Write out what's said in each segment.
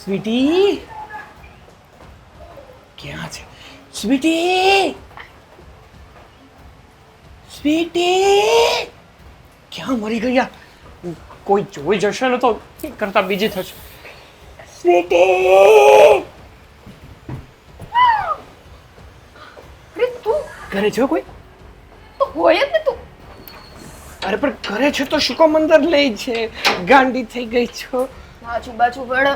Sweetie ક્યાં છે? Sweetie sweetie ક્યાં મરી ગયા? કોઈ જોઈ જશે ને તો કરતા બીજી થશે. સ્વીટી અરે તું ઘરે છો કોઈ? તો હોય જ ને તું. અરે પણ ઘરે છે તો શું કામ અંદર લઈ છે? ગાંડી થઈ ગઈ છો. આજુબાજુ વળ.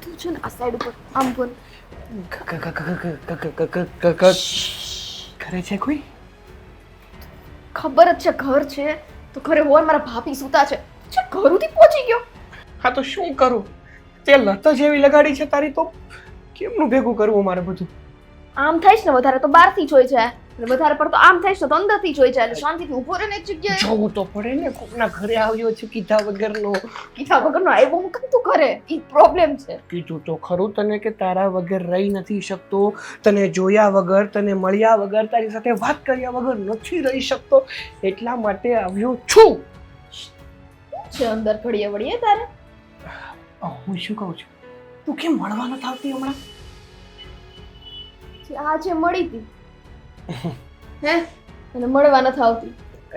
તું છે ને આ સાઈડ ઉપર આમ બોલ. ઘરે છે કોઈ? ખબર જ છે ઘર છે તો ઘરે હોય. મારા ભાભી સૂતા છે. છે ઘર સુધી પહોંચી ગયો. હા તો શું કરું? તે લત જેવી લગાડી છે તારી, તો કેમનું ભેગું કરવું મારે બધું? આમ થઈશ ને વધારે તો બહારથી જોઈ જાય, અને વધારે પડતો આમ થઈશ તો અંદરથી જોઈ જાય. એટલે શાંતિથી ઊભો રહે ને એક જગ્યાએ. જોવું તો પડે ને, કોકના ઘરે આવ્યો છે કીધા વગરનો. કીધા વગરનો આવ્યો હું કેમ તું કરે? ઈ પ્રોબ્લેમ છે. કીધું તો ખરું તને કે તારા વગર રહી નથી શકતો, તને જોયા વગર, તને મળ્યા વગર, તારી સાથે વાત કર્યા વગર નથી રહી શકતો, એટલા માટે આવ્યો છું. શું છે અંદર ઘડીએ વળીએ તારે? હું શું કહું છું, તું કેમ મળવા નથી આવતી હમણાં? આજે મળી હતી હે અને મળવા નથી આવતી.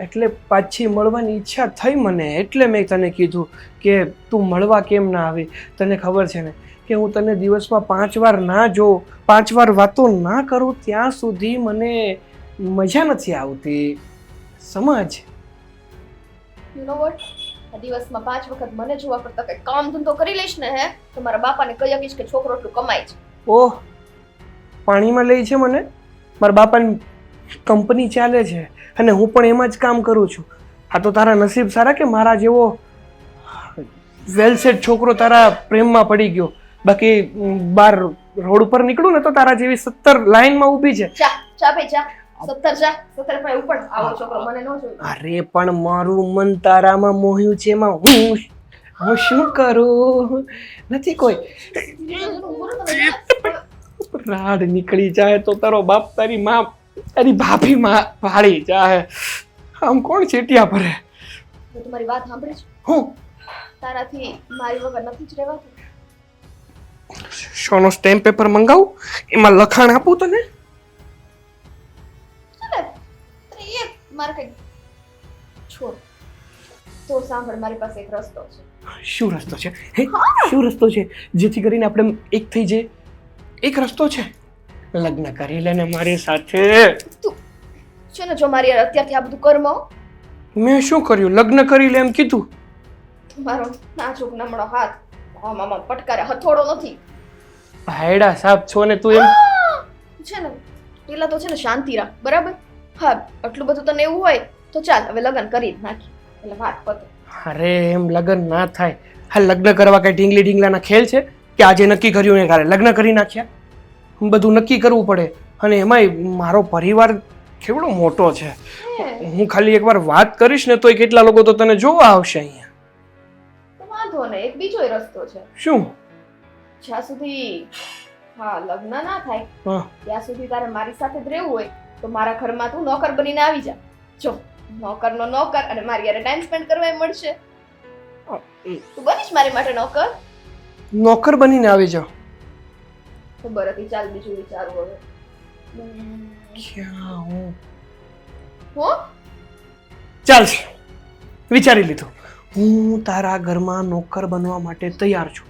એટલે પાછી મળવાની ઈચ્છા થઈ મને, એટલે મેં તને કીધું કે તું મળવા કેમ ના આવી. તને ખબર છે ને કે હું તને દિવસમાં 5 વાર ના જોઉં, 5 વાર વાતો ના કરું ત્યાં સુધી મને મજા નથી આવતી, સમજ? યુ નો વોટ, આ દિવસમાં 5 વખત મને જોવા કરતા કઈ કામ ધંધો કરી લઈશ ને હે તો મારા બાપાને કહી આપીશ કે છોકરો એટલું કમાય છે. ઓહ, પાણીમાં લઈ છે મને. મારા બાપાની કંપની ચાલે છે અને હું પણ એમાં જ કામ કરું છું. આ તો તારા નસીબ સારા કે મારા જેવો વેલ સેટ છોકરો તારા પ્રેમમાં પડી ગયો. બાકી બાર રોડ ઉપર નીકળું ને તો તારા જેવી 17 લાઈનમાં ઊભી છે. ચા ચા ભાઈ ચા 17 ભાઈ ઉપર આવો છોકરો મને ન જોયો. અરે પણ મારું મન તારામાં મોહ્યું છે, એમાં હું શું કરું? નથી કોઈ. રાડ નીકળી જાય તો તારો બાપ, તારી માં, તારી ભાભી માં ભાળી જાય. આમ કોણ ચેટિયા ભરે? મેં તમારી વાત સાંભળી છે. હું તારાથી મારી વગર નથી જ રહેવાતું. શોનો સ્ટેમ્પ પેપર મંગાવું, એમાં લખાણ આપું તને? ચાલે એ મારે કઈ છોડ. તો સાંભળ, મારી પાસે એક રસ્તો છે. શું રસ્તો છે? હે, શું રસ્તો છે જેથી કરીને આપણે એક થઈ જાય? એક રસ્તો છે, લગ્ન કરી લેને મારી સાથે. તું છે ને જો મારી અત્યારથી આ બધું કર્મ મેં શું કર્યું? લગ્ન કરી લે એમ કીધું. તમારો નાજુક નમણો હાથ મામા પટકારે હથોડો નથી. હાયડા સાપ છો ને તું એમ. છે ને પેલા તો છે ને શાંતિ રાખ, બરાબર? હા, આટલું બધું તને એવું હોય તો ચાલ હવે લગ્ન કરી જ નાખી એટલે વાત પતે. અરે એમ લગ્ન ના થાય. હા, લગ્ન કરવા કઈ ઢીંગલી ઢીંગલાના ખેલ છે કે આજે નક્કી કર્યું ને કાલે લગ્ન કરી નાખ્યા? બધું નક્કી કરવું પડે, અને એમાંય મારો પરિવાર કેવડો મોટો છે. હું ખાલી એકવાર વાત કરીશ ને તોય કેટલા લોકો તો તને જોવા આવશે અહીંયા. તો વાંધો ને, એક બીજો રસ્તો છે. શું? જ્યાં સુધી હા લગ્ન ના થાય હા, ત્યાં સુધી તારે મારી સાથે જ રહેવું હોય તો મારા ઘરમાં તું નોકર બનીને આવી જા. જો નોકરનો નોકર અને મારી યારે ટાઈમ સ્પેન્ડ કરવા મળશે. તું બનીશ મારી માટે નોકર? નોકર બનીને આવી જાઓ. ખબર હતી, ચાલ બીજું વિચારું હવે. ક્યાં હું? હો ચાલશે, વિચારી લીધું. હું તારા ઘરમાં નોકર બનવા માટે તૈયાર છું.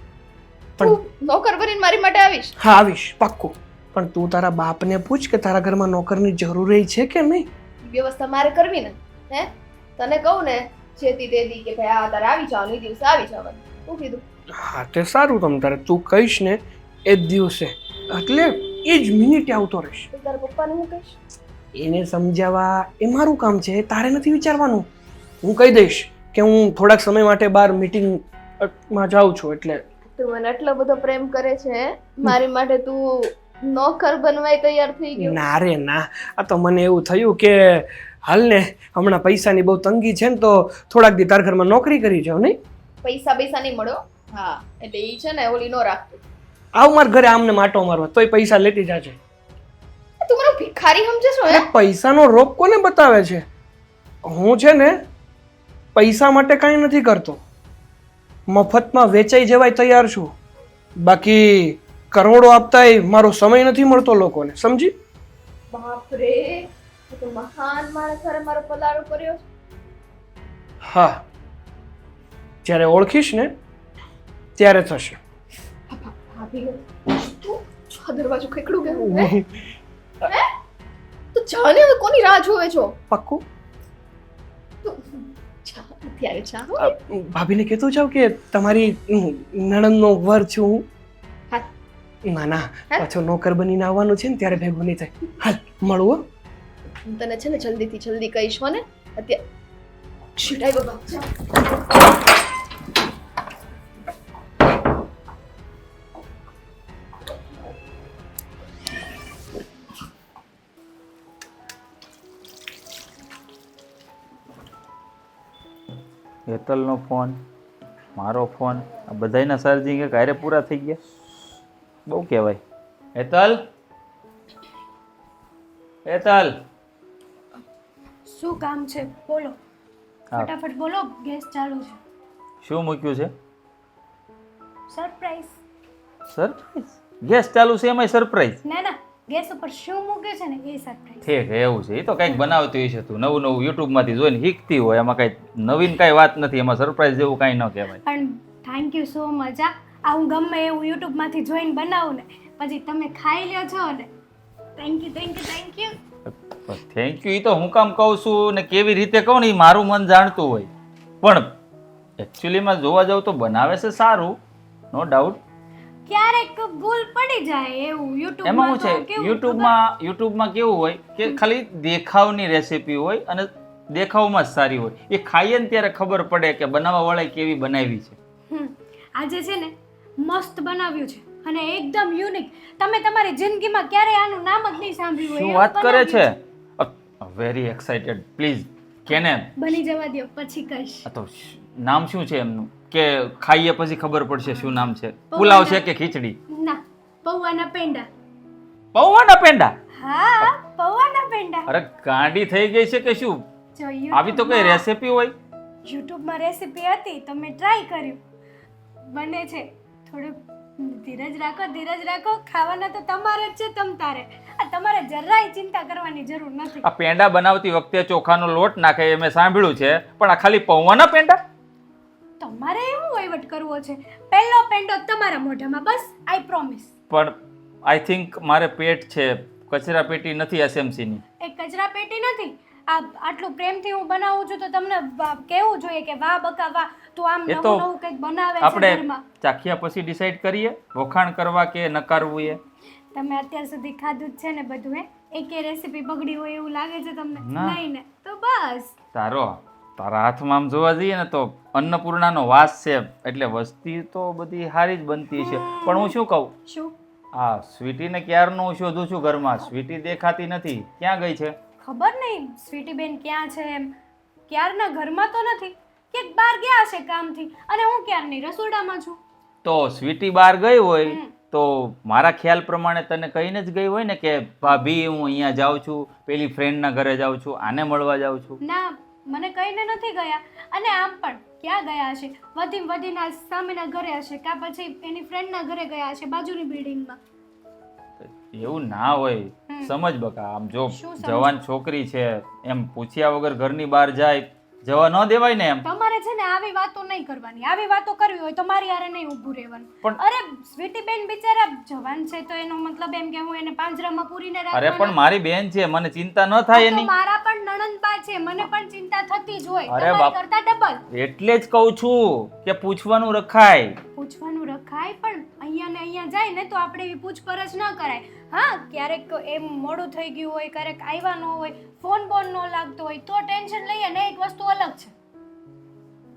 તું નોકર બનીને મારી માટે આવીશ? હા, આવીશ પાક્કું. પણ તું તારા બાપને પૂછ કે તારા ઘરમાં નોકરની જરૂર છે કે નહીં. વ્યવસ્થા મારે કરવી ને. હે તને કહું ને જેતી તેદી કે ભાઈ આ તારે આવી જવાનું, એ દિવસે આવી જવાનું. શું કીધું? હા તે સારું, તમ તારે તું કહીશ ને એ જ દિવસે, એટલે એ જ મિનિટે આવતો રહીશ. તો તારા પપ્પાને હું કહીશ? એને સમજાવવા એ મારું કામ છે, તારે નથી વિચારવાનું. હું કહી દઈશ કે હું થોડાક સમય માટે બહાર મીટિંગમાં જાઉં છું. એટલે તું મને આટલો બધો પ્રેમ કરે છે, મારી માટે તું નોકર બનવાય તૈયાર થઈ ગયો? ના રે ના, આ તો મને એવું થયું કે હાલ ને હમણાં પૈસાની બહુ તંગી છે ને તો થોડાક દી તારા ઘરમાં નોકરી કરી જાવ. નહીં પૈસા નહીં મળ્યો. હા એટલે ઈ છે ને ઓલી નો રાખતું. આવ મારા ઘરે આમને માટો મારવા, તોય પૈસા લેતી જાજે. તું મને ભિખારી સમજે છો? હે પૈસાનો રોપ કોને બતાવે છે? હું છે ને પૈસા માટે કાંઈ નથી કરતો, મફતમાં વેચાઈ જવાય તૈયાર છું. બાકી કરોડો આપતાય મારો સમય નથી મળતો લોકોને, સમજી? બાપરે, આ તો મહાન માણસ હારે મારો પલારો કર્યો છે. હા, જ્યારે ઓળખીશ ને ત્યારે થશે. ભાભી તું આ દરવાજો ખેકડું ગયું હે? હે? તું જાને હવે કોની રાહ જોવે છો? પાક્કું? તું જા, અત્યારે જા હો. ભાભીને કહેતો જાવ કે તમારી નણંદનો વર છું હું. હા. ના ના, પાછો નોકર બનીને આવવાનું છે ને ત્યારે ભેગું નહીં થાય. હાલ મળવું. હું તને છે ને જલ્દીથી જલ્દી કહીશ હો ને. અત્યારે શિટાઈ બાબા જા. હેતલનો ફોન, મારો ફોન, આ બધાયના ચાર્જિંગ એક હારે પૂરા થઈ ગયા. બહુ કહેવાય. હેતલ, હેતલ. શું કામ છે બોલો? હા. ફટાફટ બોલો, ગેસ ચાલુ છે. શું મૂક્યું છે? સરપ્રાઈઝ. સરપ્રાઈઝ? ગેસ ચાલુ છે એમાંય સરપ્રાઈઝ? ના ના, ગેસ ઉપર શું મૂક્યું છે ને એ સરપ્રાઈઝ. ઠીક, એવું છે. એ તો કંઈક બનાવતી હોય છે તું, નવું નવું યુટ્યુબમાંથી જોઈને શીખતી હોય, એમાં કંઈ નવીન કાંઈ વાત નથી, એમાં સરપ્રાઈઝ જેવું કાંઈ ન કહેવાય. પણ થેન્ક યુ સો મચ. આ હું ગમે એવું યુટ્યુબમાંથી જોઈને બનાવું ને પછી તમે ખાઈ લ્યો છો ને. Thank you thank you thank you. Thank you. એ તો હું કામ કહું છું ને કેવી રીતે કહું ને, એ મારું મન જાણતું હોય. પણ એકચ્યુઅલીમાં જોવા જાવ તો બનાવે છે સારું, નો ડાઉટ. ક્યારેક ભૂલ પડી જાય એવું એમાં યુટ્યુબમાં. શું છે, યુટ્યુબમાં કેવું હોય કે ખાલી દેખાવની રેસીપી હોય અને દેખાવમાં જ સારી હોય. એ ખાઈએ ને ત્યારે ખબર પડે કે બનાવવા વાળાએ કેવી બનાવી છે. આજે છે ને મસ્ત બનાવ્યું છે અને એકદમ યુનિક. તમે તમારી જિંદગીમાં ક્યારેય આનું નામ જ નહીં સાંભળ્યું શું હોય. વાત કરે છે? Very excited. પ્લીઝ કેને બની જવા દો પછી કહીશ. આ તો નામ શું છે એમનું, કે ખાઈએ પછી ખબર પડશે શું નામ છે? પુલાવ છે કે ખીચડી? ના, પૌવાના પેંડા. પૌવાના પેંડા? હા, પૌવાના પેંડા. અરે ગાંડી થઈ ગઈ છે કે શું? જો આવી તો કઈ રેસીપી હોય? યુટ્યુબમાં રેસીપી હતી તો મેં ટ્રાય કર્યું. બને છે. થોડુંક ધીરજ રાખો, ધીરજ રાખો. ખાવાના તો તમારે જ છે, તમ તારે. આ તમારે જરાય ચિંતા કરવાની જરૂર નથી. આ પેંડા બનાવતી વખતે ચોખાનો લોટ નાખે એ મેં સાંભળ્યું છે, પણ આ ખાલી પૌવાના પેંડા? તમારે એવું વહીવટ કરવો છે. પહેલો પેંડો તમારા મોઢામાં, બસ. આઈ પ્રોમિસ. પણ આઈ થિંક મારે પેટ છે, કચરા પેટી નથી એસએમસી ની. એ કચરા પેટી નથી. આ આટલું પ્રેમથી હું બનાવું છું તો તમને કહેવું જોઈએ કે વાહ બકા વાહ, તું આમ એ નવું તો નવું કંઈક બનાવે છે આપણે ઘરમાં. ચાખ્યા પછી ડિસાઈડ કરીએ વખાણ કરવા કે નકારવું એ. તમે અત્યાર સુધી ખાધું જ છે ને બધું, હે? એકે રેસીપી બગડી હોય એવું લાગે છે તમને? ના. નહીં ને? તો બસ. તારા હાથમાં આમ જોવા જઈએ ને તો અન્નપૂર્ણાનો વાસ છે, એટલે વસ્તી તો બધી સારી જ બનતી છે. પણ હું શું કહું, શું? આ સ્વીટીને ક્યારનું હું શોધું છું ઘરમાં, સ્વીટી દેખાતી નથી, ક્યાં ગઈ છે? ખબર નહીં સ્વીટી બેન ક્યાં છે એમ. ક્યારના ઘરમાં તો નથી, ક્યાંક બહાર ગયા હશે કામથી, અને હું ક્યારની રસોડામાં છું. તો સ્વીટી બહાર ગઈ હોય તો મારા ખ્યાલ પ્રમાણે તને કહીને જ ગઈ હોય ને કે ભાભી હું અહીંયા જાઉં છું, પેલી ફ્રેન્ડના ઘરે જાઉં છું, આને મળવા જાઉં છું. ના, મને કહીને નથી ગયા. અને આમ પણ ક્યાં ગયા હશે? વધીના સામેના ઘરે હશે, કાં પછી એની ફ્રેન્ડના ઘરે ગયા હશે, બાજુની બિલ્ડિંગમાં. એવું ના હોય, સમજ બકા. આમ જો શું સમજ? જવાન છોકરી છે, એમ પૂછ્યા વગર ઘરની બહાર જાય, જવા ન દેવાય ને એમ. તમારે છે ને આવી વાતો નહીં કરવાની. આવી વાતો કરવી હોય તો મારી હારે નહીં ઊભું રહેવાનું. પણ- અરે સ્વીટી બેન બિચારા જવાન છે તો એનો મતલબ એમ કે હું એને પાંજરામાં પૂરીને અરે રાખવાના. પણ મારી બેન છે, મને ચિંતા ન થાય તો એની. મારા પણ નણંદબા છે, મને પણ ચિંતા થતી જ હોય. અરે તમારી બાપ. કરતા ડબલ. એટલે જ કહું છું કે પૂછવાનું રખાય. પૂછવાનું રખાય, પણ અહીંયા ને અહીંયા જાય ને તો આપણે એવી પૂછપરછ ન કરાય. હા, ક્યારેક એમ મોડું થઈ ગયું હોય, ક્યારેક આવ્યા ન હોય, ફોન બોન ન લાગતો હોય તો ટેન્શન લઈએ ને, એક વસ્તુ અલગ છે.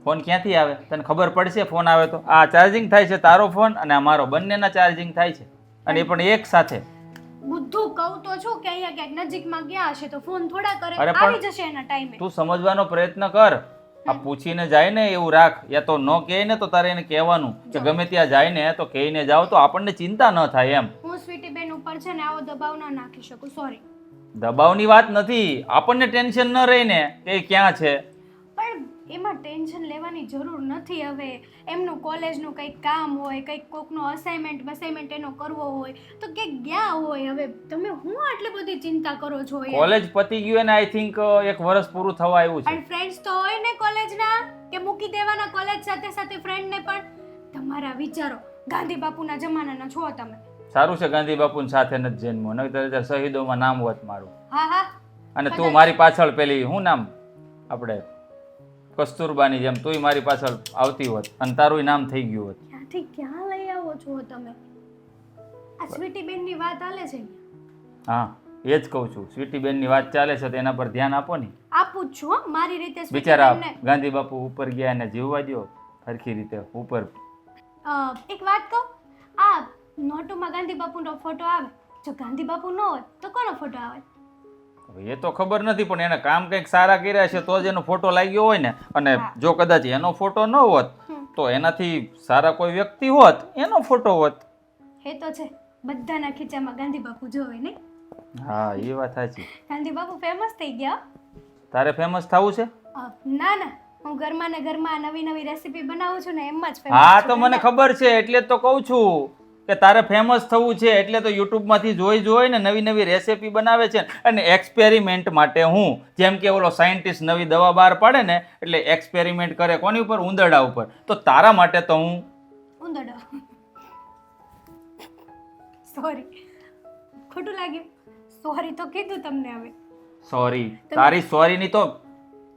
ફોન ક્યાંથી આવે તને ખબર પડશે? ફોન આવે તો આ ચાર્જિંગ થાય છે, તારો ફોન અને અમારો બંનેના ચાર્જિંગ થાય છે, અને એ પણ એક સાથે. બુદ્ધુ કહું તો છું કે અહીંયા ક્યાંક નજીકમાં ગયા હશે તો ફોન થોડા કરે, અરે પણ આવી જશે એના ટાઈમે. તું સમજવાનો પ્રયત્ન કર. આ પૂછીને જાય ને એવું રાખ, યા તો ન કહે ને તો તારે એને કહેવાનું કે ગમે ત્યાં જાય ને તો કહીને જાઓ તો આપણને ચિંતા ન થાય એમ. હું સ્વીટી બેન ઉપર છે ને આવો દબાવ ન નાખી શકું, સોરી. દબાવની વાત નથી, આપણને ટેન્શન ન રહે ને કે ક્યાં છે. પણ એમાં ટેન્શન લેવાની જરૂર નથી. હવે એમનું કોલેજનું કંઈક કામ હોય, કંઈક કોકનો અસાઇનમેન્ટ એનો કરવો હોય તો ક્યાંક ગયા હોય. હવે તમે હું આટલી બધી ચિંતા કરો છો યાર? કોલેજ પતી ગયું અને આઈ થિંક 1 વર્ષ પૂરું થવા આવ્યું છે. પણ ફ્રેન્ડ્સ તો હોય ને કોલેજના, કે મૂકી દેવાના કોલેજ સાથે સાથે ફ્રેન્ડને પણ? તમારા વિચારો, ગાંધી બાપુના જમાનાના છો તમે. સારું છે ગાંધી બાપુની સાથે નથી જન્મો, નહીતર શહીદોમાં નામ હોત મારું. હા હા. અને તું મારી પાછળ પેલી શું નામ આપણે કસ્તુરબાની જેમ તુંય મારી પાછળ આવતી હોત અને તારું નામ થઈ ગયું હોત. ક્યાંથી ક્યાં લઈ આવો છો તમે? આ સ્વીટી બેનની વાત હાલે છે. હા એ જ કહું છું, સ્વીટી બેનની વાત ચાલે છે તો એના પર ધ્યાન આપો ને. આપું જ છું હો, મારી રીતે સ્વીટી બિચારા બેનને. ગાંધી બાપુ ઉપર ગયા એને જીવવા દ્યો સરખી રીતે ઉપર. એક વાત કહું, આ નોટોમાં ગાંધી બાપુનો ફોટો આવે, જો ગાંધી બાપુ ન હોત તો કોનો ફોટો આવે? હવે એ તો ખબર નથી, પણ એને કામ કંઈક સારા કર્યા છે તો જ એનો ફોટો લાગ્યો હોય ને. અને જો કદાચ એનો ફોટો ન હોત તો એનાથી સારા કોઈ વ્યક્તિ હોત એનો ફોટો હોત. એ તો છે, બધાના ખીચામાં ગાંધી બાપુ જોવે નહીં? હા એ વાત સાચી. ગાંધી બાપુ ફેમસ થઈ ગયા. તારે ફેમસ થવું છે? ના ના, હું ઘરમાં ને ઘરમાં નવી નવી રેસીપી બનાવું છું ને એમ જ ફેમસ. હા તો મને ખબર છે, એટલે જ તો કહું છું કે તારે ફેમસ થવું છે, એટલે તો યુટ્યુબમાંથી જોઈ ને નવી નવી રેસીપી બનાવે છે. અને એક્સપેરિમેન્ટ માટે હું, જેમ કે ઓલો સાયન્ટિસ્ટ નવી દવા બહાર પાડે ને એટલે એક્સપેરિમેન્ટ કરે કોની ઉપર? ઉંદરડા ઉપર. તો તારા માટે તો હું ઉંદરડા. સોરી, ખોટું લાગ્યું? સોરી તો કીધું તમને. હવે સોરી, તારી સોરી ની તો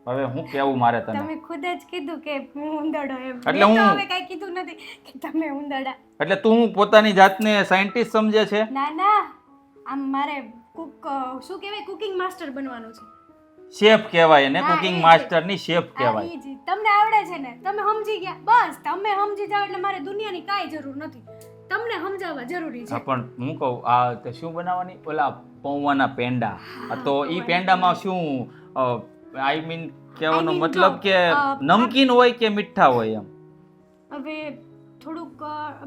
હવે હું કેવું મારે તને? તમે ખુદ જ કીધું કે હું ઉંદરડો એમ. એટલે મેં તો હું- હવે કાંઈ કીધું નથી કે તમે ઉંદરડા. એટલે તું પોતાની જાતને સાયન્ટિસ્ટ સમજે છે? ના ના, આમ મારે શું કહેવાય, કુકિંગ માસ્ટર બનવાનું છે. શેફ કહેવાય એને, હા, કુકિંગ એ જ. માસ્ટર ની શેફ હા, કહેવાય. ઈ જ. તમને આવડે છે ને, તમે સમજી ગયા, બસ તમે સમજી જાઓ એટલે મારે દુનિયાની કાંઈ જરૂર નથી. તમને સમજાવવા જરૂરી હા છે. પણ હું કહું આ તે શું બનાવવાની? ઓલા પૌવાના પેંડા. તો ઈ પેંડામાં શું આઈ મીન કહેવાનો I mean મતલબ તો, કે નમકીન હોય કે મીઠા હોય એમ? હવે થોડુંક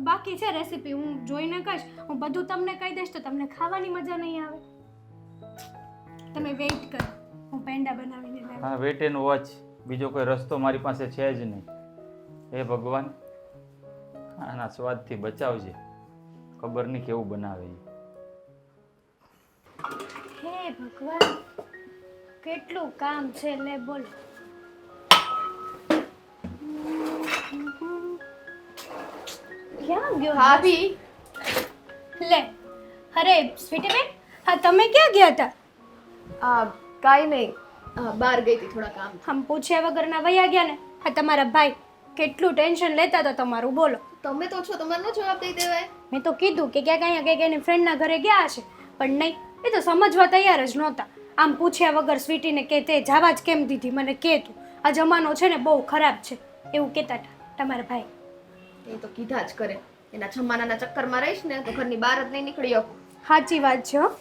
બાકી છે રેસીપી, હું જોઈને કહીશ. હું બધું તમને કહી દઈશ તો તમને ખાવાની મજા નહીં આવે. તમે વેઇટ કરો, હું પેંડા બનાવીને લાવું. હા વેટ એન્ડ વોચ, બીજો કોઈ રસ્તો મારી પાસે છે જ નહીં. હે ભગવાન, આના સ્વાદથી બચાવજે, ખબર નહીં કેવું બનાવે ઈ. હે ભગવાન, કેટલું કામ છે, લે બોલો. ક્યાં ગયો ભાભી લે? અરે સ્વીટી બેન, હા તમે ક્યાં ગયા હતા? કાંઈ નહીં, બહાર ગઈ હતી થોડા કામ. આમ પૂછ્યા વગરના વયા ગયા ને. હા તમારા ભાઈ કેટલું ટેન્શન લેતા હતા તમારું, બોલો. તમે તો છો, તમારનો જવાબ દઈ દેવાય. મેં તો કીધું કે ક્યાંક અહીંયા ક્યાંક એની ફ્રેન્ડના ઘરે ગયા હશે, પણ નહીં, એ તો સમજવા તૈયાર જ નહોતા. આમ પૂછ્યા વગર સ્વીટીને કે તે જવા જ કેમ દીધી, મને કે તું, આ જમાનો છે ને બહુ ખરાબ છે, એવું કહેતા હતા તમારા ભાઈ. એ તો કીધા જ કરે, એના જમાનાના ચક્કરમાં રહીશ ને તો ઘરની બહાર જ નહીં નીકળી શકું. સાચી વાત છે હો.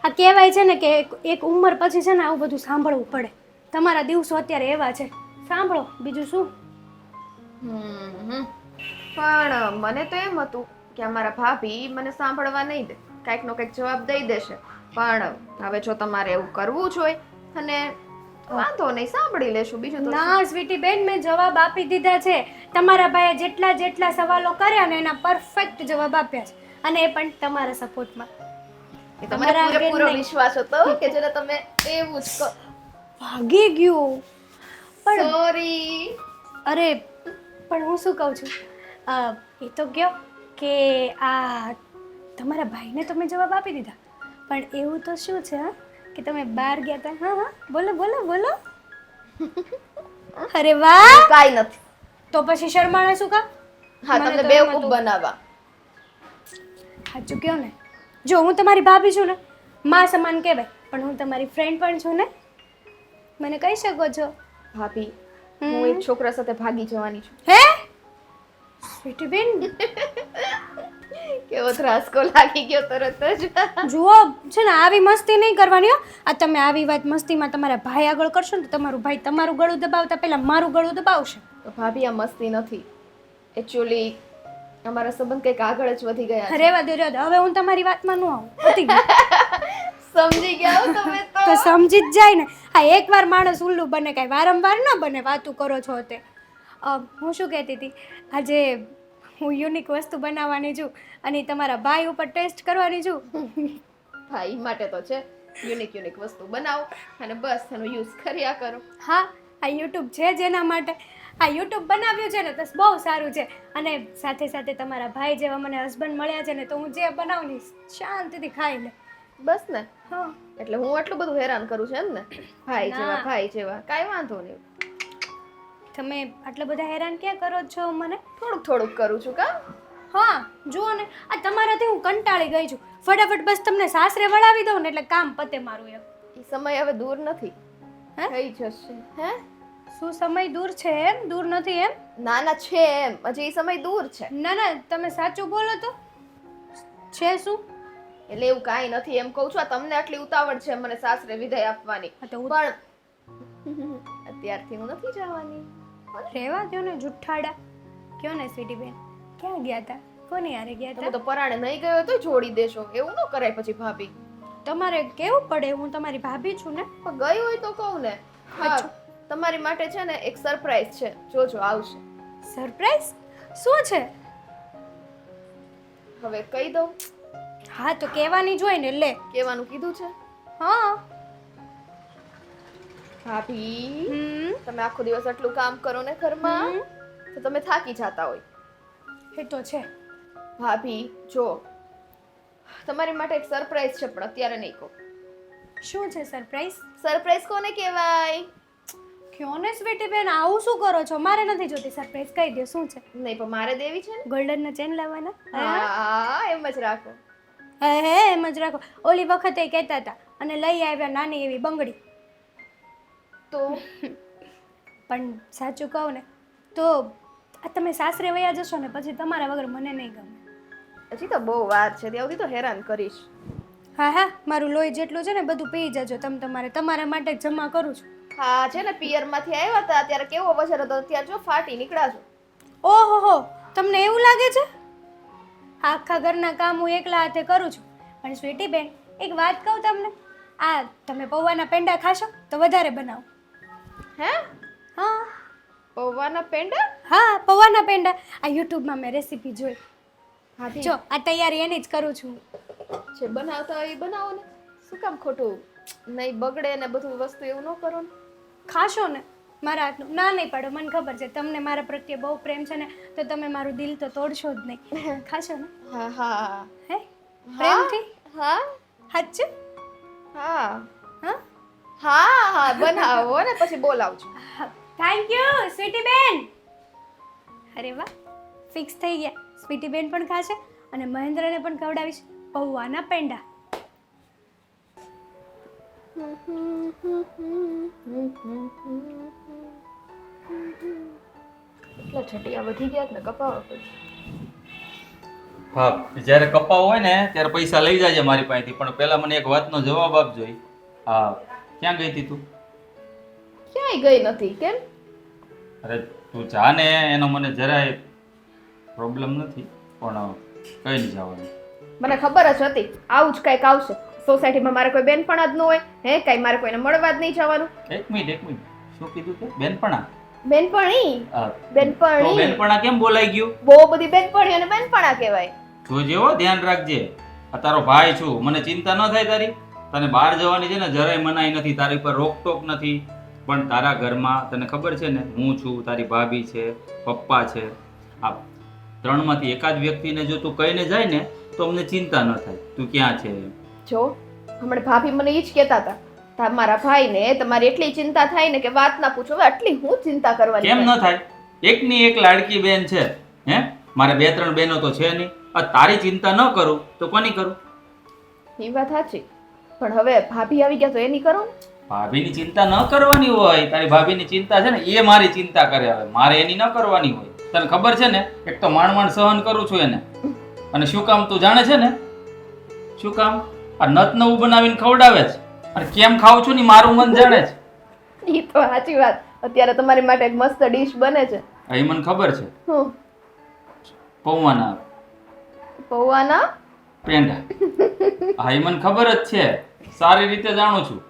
આ કહેવાય છે ને કે એક ઉંમર પછી છે ને આવું બધું સાંભળવું પડે. તમારા દિવસો અત્યારે એવા છે, સાંભળો, બીજું શું. પણ મને તો એમ હતું કે અમારા ભાભી મને સાંભળવા નહીં દે, કાંઈક નો કંઈક જવાબ દઈ દેશે. પણ હવે જો તમારે એવું કરવું જ હોય અને વાંધો નહીં, સાંભળી લેશું, બીજું તો શું. ના સ્વીટી બેન, મેં જવાબ આપી દીધા છે. તમારા ભાઈએ જેટલા સવાલો કર્યા ને એના પરફેક્ટ જવાબ આપ્યા છે, અને એ પણ તમારા સપોર્ટમાં. એ તો મને તમારા પૂરેપૂરો આગળ નહીં. વિશ્વાસ હતો કે જેને તમે એવું જ કહો. ભાગી ગયું. પણ સોરી. અરે પણ હું શું કહું છું, એ તો કહો કે આ તમારા ભાઈને તમે જવાબ આપી દીધા, પણ એવું તો શું છે હા, કે તમે બહાર ગયા હતા? હા હા, બોલો બોલો બોલો. અરે વાહ, કાંઈ નથી. તો પછી શરમાણે શું કામ? હા, મને તમને તો એમ બેવકૂફ હતું. બનાવવા. સાચું કહો ને, જો હું તમારી ભાભી છું ને, માં સમાન કહેવાય, પણ હું તમારી ફ્રેન્ડ પણ છું ને, મને કહી શકો છો. ભાભી, હું એક છોકરા સાથે ભાગી જવાની છું. હે સ્વીટી બેન, કેવો ત્રાસકો લાગી ગયો તરત જ. જુઓ છે ને, આવી મસ્તી નહીં કરવાની હો. આ તમે આવી વાત મસ્તીમાં તમારા ભાઈ આગળ કરશો ને તો તમારું ભાઈ તમારું ગળું દબાવતા પહેલા મારું ગળું દબાવશે. તો ભાભી, આ મસ્તી નથી. એકચ્યુઅલી અમારા સંબંધ કંઈક આગળ જ વધી ગયા છે. રહેવા દો, રહેવા દો. હવે હું તમારી વાતમાં ન આવું. પતી ગયું. સમજી ગયા હો તમે તો તો. સમજી જ જાય ને. હા, એકવાર માણસ ઉલ્લું બને, કાંઈ વારંવાર ન બને. વાતું કરો છો તે. હું શું કહેતી હતી, આજે હું યુનિક વસ્તુ બનાવવાની છું અને ઈ તમારા ભાઈ ઉપર ટેસ્ટ કરવાની છું. હા, ઈ માટે તો છે યુનિક યુનિક વસ્તુ બનાવો અને બસ એનો યુઝ કર્યા કરો. હા, આ યુટ્યુબ છે જેના માટે. આ યુટ્યુબ બનાવ્યું છે ને તો બહુ સારું છે. અને સાથે સાથે તમારા ભાઈ જેવા મને હસબન્ડ મળ્યા છે ને તો હું જે બનાવું ને શાંતિથી ખાઈ લે. બસ ને, હા, એટલે હું આટલું બધું હેરાન કરું છું એમ ને? ભાઈ ના. જેવા ભાઈ જેવા કાંઈ વાંધો નહીં. તમે આટલા બધા હેરાન ક્યાં કરો છો મને? થોડુંક થોડુંક કરું છું કા? હા, જુઓ ને, આ તમારાથી હું કંટાળી ગઈ છું. ફટાફટ બસ તમને સાસરે વળાવી દઉં ને એટલે કામ પતે મારું એમ. ઈ સમય હવે દૂર નથી, હે? થઈ જશે. હે? શું સમય દૂર છે એમ? દૂર નથી એમ? ના ના છે એમ, હજી ઈ સમય દૂર છે. ના ના, તમે સાચું બોલો તો. છે શું? એટલે એવું કાંઈ નથી એમ કહું છું. આ તમને આટલી ઉતાવળ છે મને સાસરે વિદાય આપવાની, હા તો પણ અત્યારથી હું નથી જવાની. રહેવા દો ને જુઠ્ઠાડા. કયો ને સ્વીટી બેન, ક્યાં ગયા હતા? કોની હારે ગયા તમે હતા? તો પરાણે નહીં ગયો તો છોડી દેશો, એવું ન કરાય પછી ભાભી. તમારે કેવું પડે, હું તમારી ભાભી છું ને. પણ ગઈ હોય તો કહું ને. હા, તમારી માટે છે ને એક સરપ્રાઈઝ છે, જોજો આવશે. સરપ્રાઈઝ? શું છે? હવે કહી દઉં? હા તો કહેવાની જ હોય ને, લે. કહેવાનું કીધું છે? હા. ભાભી, હમ. તમે આખો દિવસ આટલું કામ કરો ને ઘરમાં તો તમે થાકી જાતા હોય. એ તો છે. ભાભી જો, તમારી માટે એક સરપ્રાઈઝ છે પણ અત્યારે નહીં કહું. શું છે સરપ્રાઈઝ? સરપ્રાઈઝ કોને કહેવાય? કયો ને સ્વીટી બેન, આવું શું કરો છો? મારે નથી જોતી સરપ્રાઈઝ. કહી દો શું છે. નહીં પણ મારે દેવી છે ને. ગોલ્ડન ના ચેન લાવવાના? હા, એમ જ રાખો. હે એમ જ રાખો. ઓલી વખતે કહેતા હતા અને લઈ આવ્યા નાની એવી બંગડી. તો પણ સાચું કહું ને તો આ તમે સાસરે વયા જશો ને પછી તમારા વગર મને નહીં ગમે. હજી તો બહુ વાર છે, ત્યાં સુધી તો હેરાન કરીશ. હા હા, મારું લોહી જેટલું છે ને બધું પી જજો તમારા માટે જ જમા કરું છું. હા છે ને, પિયરમાંથી આવ્યા હતા ત્યારે કેવો વજન હતો, અત્યારે જો ફાટી નીકળ્યા છો. ઓહો હો, તમને એવું લાગે છે? આખા ઘરના કામ હું એકલા હાથે કરું છું. પણ સ્વીટી બેન, એક વાત કહું તમને, આ તમે પૌવાના પેંડા ખાશો તો વધારે બનાવો. હે? હા પૌવાના પેંડા? હા, પૌવાના પેંડા. આ યુટ્યુબમાં મેં રેસીપી જોઈ. હાથી જો આ તૈયારી એની જ કરું છું. જે બનાવતા હોય એ બનાવો ને, શું કામ ખોટું નહીં બગડે ને બધું વસ્તુ એવું ન કરો ને. ખાશો ને મારા હાથનું? ના નહીં પાડો, મને ખબર છે તમને મારા પ્રત્યે બહુ પ્રેમ છે ને, તો તમે મારું દિલ તો તોડશો જ નહીં. ખાશો ને? હા હા હે પ્રેમથી? હા સાચું? હા હા હા હા, બનાવો ને પછી બોલાવજો. થેન્ક યુ સ્વીટી બેન. અરે વાહ, ફિક્સ થઈ ગયા. સ્વીટી બેન પણ ખાશે અને મહેન્દ્રને પણ ખવડાવીશ પૌવાના પેંડા. એટલા છટિયા વધી ગયા ને કપાવા પડશે. હા, જ્યારે કપાવ હોય ને ત્યારે પૈસા લઈ જાજે મારી પાસેથી, પણ પહેલા મને એક વાતનો જવાબ આપજો. હા, ક્યાં ગઈ હતી તું? ક્યાંય ગઈ નથી. કેમ? અરે તું જા ને, એનો મને જરાય પ્રોબ્લેમ નથી, પણ કઈ નહીં જવાનું. મને ખબર જ હતી આવું જ કંઈક આવશે. સોસાયટીમાં મારે કોઈ બેનપણા જ ન હોય, હે કઈ મારે કોઈને મળવા જ નહીં જવાનું. એક મિનિટ, શું કીધું તે? બેનપણા? બેનપણી? હા, તો બેનપણી? બેનપણા કેમ બોલાઈ ગયું? બહુ બધી બેનપણી અને બેનપણા કહેવાય. જોજે હો, ધ્યાન રાખજે. આ તારો ભાઈ છું, મને ચિંતા ન થાય તારી. તને બહાર જવાની છે ને જરાય મનાઈ નથી, તારી પર રોકટોક નથી, પણ તારા ઘરમાં તને ખબર છે ને, હું છું, તારી ભાભી છે, પપ્પા છે, આ ત્રણમાંથી એકાદ વ્યક્તિને જો તું કહીને જાય ને તો અમને ચિંતા ન થાય તું ક્યાં છે. જો હમણાં ભાભી મને ઈ જ કહેતા હતા, તમારા ભાઈને તમારી એટલી ચિંતા થાય ને કે વાત ના પૂછો. હવે આટલી હું ચિંતા કરવાની? કેમ ન થાય? એકની એક લાડકી બેન છે, હે? મારે 2-3 બહેનો તો છે નહીં. આ તારી ચિંતા ન કરું તો કોની કરું? એ વાત સાચી, પણ હવે ભાભી આવી ગયા તો એની કરો ને. ભાભીની ચિંતા ન કરવાની હોય. તારી ભાભીની ચિંતા છે ને એ મારી ચિંતા કરે. હવે મારે એની ન કરવાની હોય. તને ખબર છે ને, એક તો માંડ સહન કરું છું એને, અને શું કામ તું જાણે છે ને? શું કામ? આ નત નવું બનાવીને ખવડાવે છે, અને કેમ ખાઉં છું ને મારું મન જાણે છે. એ તો સાચી વાત. અત્યારે તમારી માટે એક મસ્ત ડીશ બને છે. એ મને ખબર છે. હું પૌવાના પૌવાના પેંડા. હા, એ મને ખબર જ છે. સારી રીતે જાણું છું,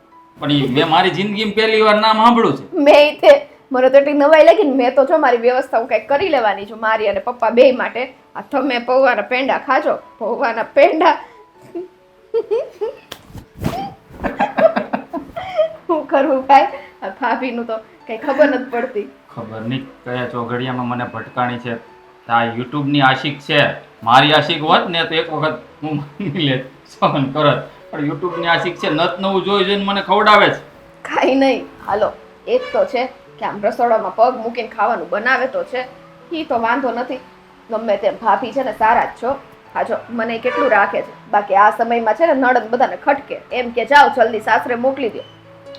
પણ મેં મારી જિંદગીમાં પહેલી વાર નામ સાંભળ્યું છે. મેં તે મને તો એટલી નવાઈ લાગી ને મેં તો જો મારી વ્યવસ્થા હું કંઈક કરી લેવાની છું મારી અને પપ્પા બેય માટે. આ તમે પૌવાના પેંડા ખાજો. પૌવાના પેંડા હું કરવું ભાઈ? આ ભાભીનું તો કઈ ખબર નથી પડતી. ખબર નહીં કયા ચોઘડિયામાં મને ભટકાણી છે. આ યુટ્યુબની આશિક છે. મારી આશિક હોત ને તો એક વખત હું માની લેત, સહન કરત. પણ યુટ્યુબની આશિક છે, નત નવું જોઈ જોઈને મને ખવડાવે છે. કાંઈ નહીં, હાલો એક તો છે કે આમ રસોડામાં પગ મૂકીને ખાવાનું બનાવે તો છે, ઈ તો વાંધો નથી. ગમે તેમ ભાભી છે ને સારા જ છો. હા જો મને કેટલું રાખે છે, બાકી આ સમયમાં છે ને નણંદ બધાને ખટકે એમ કે જાઓ જલ્દી સાસરે મોકલી દો.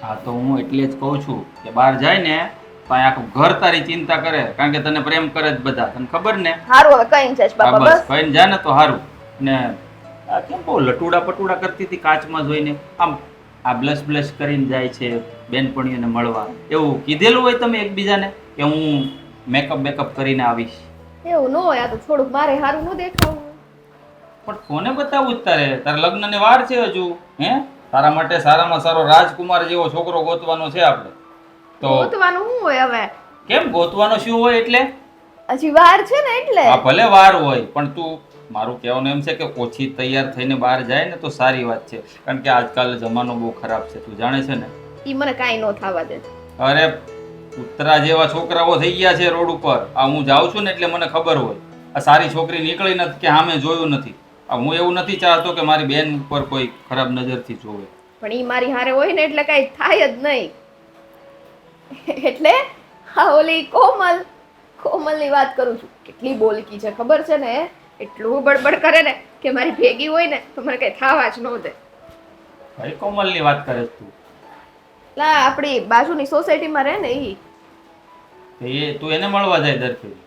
હા તો હું એટલે જ કહું છું કે બહાર જાય ને તો અહીં આખું ઘર તારી ચિંતા કરે, કારણ કે તને પ્રેમ કરે જ બધા, તને ખબર ને. હારું હવે કઈ જાય બાપા, બસ બસ કહીને જાય ને તો સારું. ને આ કેમ બહુ લટુડા પટુડા કરતી હતી કાચમાં જોઈને, આમ આ બ્લશ બ્લશ કરીને જાય છે બેનપણીઓને મળવા. એવું કીધેલું હોય તમે એકબીજાને કે હું મેકઅપ બેકઅપ કરીને આવીશ? એવું ન હોય. આ તો થોડુંક મારે હારું ન દેખાવું. પણ કોને બતાવવું જ તારે? તારા લગ્નને વાર છે હજુ. હે, તારા માટે સારામાં સારો રાજકુમાર જેવો છોકરો ગોતવાનો છે આપણે તો. ગોતવાનું શું હોય હવે? કેમ ગોતવાનો શું હોય એટલે? હજી વાર છે ને એટલે. હા ભલે વાર હોય, પણ તું, મારું કહેવાનું એમ છે કે ઓછી તૈયાર થઈને બહાર જાય ને તો સારી વાત છે, કારણ કે આજકાલ જમાનો બહુ ખરાબ છે, તું જાણે છે ને. ઈ મને કાંઈ ન થવા દે. અરે કૂતરા જેવા છોકરાઓ થઈ ગયા છે રોડ ઉપર. આ હું જાઉં છું ને એટલે મને ખબર હોય. આ સારી છોકરી નીકળી નથી કે સામે જોયું નથી. હું એવું નથી ચાહતો કે મારી બેન ઉપર કોઈ ખરાબ નજરથી જોવે. પણ ઈ મારી હારે હોય ને એટલે કાંઈ થાય જ નહીં. એટલે હા ઓલી કોમલની વાત કરું છું. કેટલી બોલકી છે ખબર છે ને? એટલું બડબડ કરે ને કે મારી ભેગી હોય ને તો મને કઈ થવા જ ન દે. ભાઈ કોમલની વાત કરે છે તું? લા આપણી બાજુની સોસાયટીમાં રહે ને ઈ. એ તું એને મળવા જાય દર ફેરી?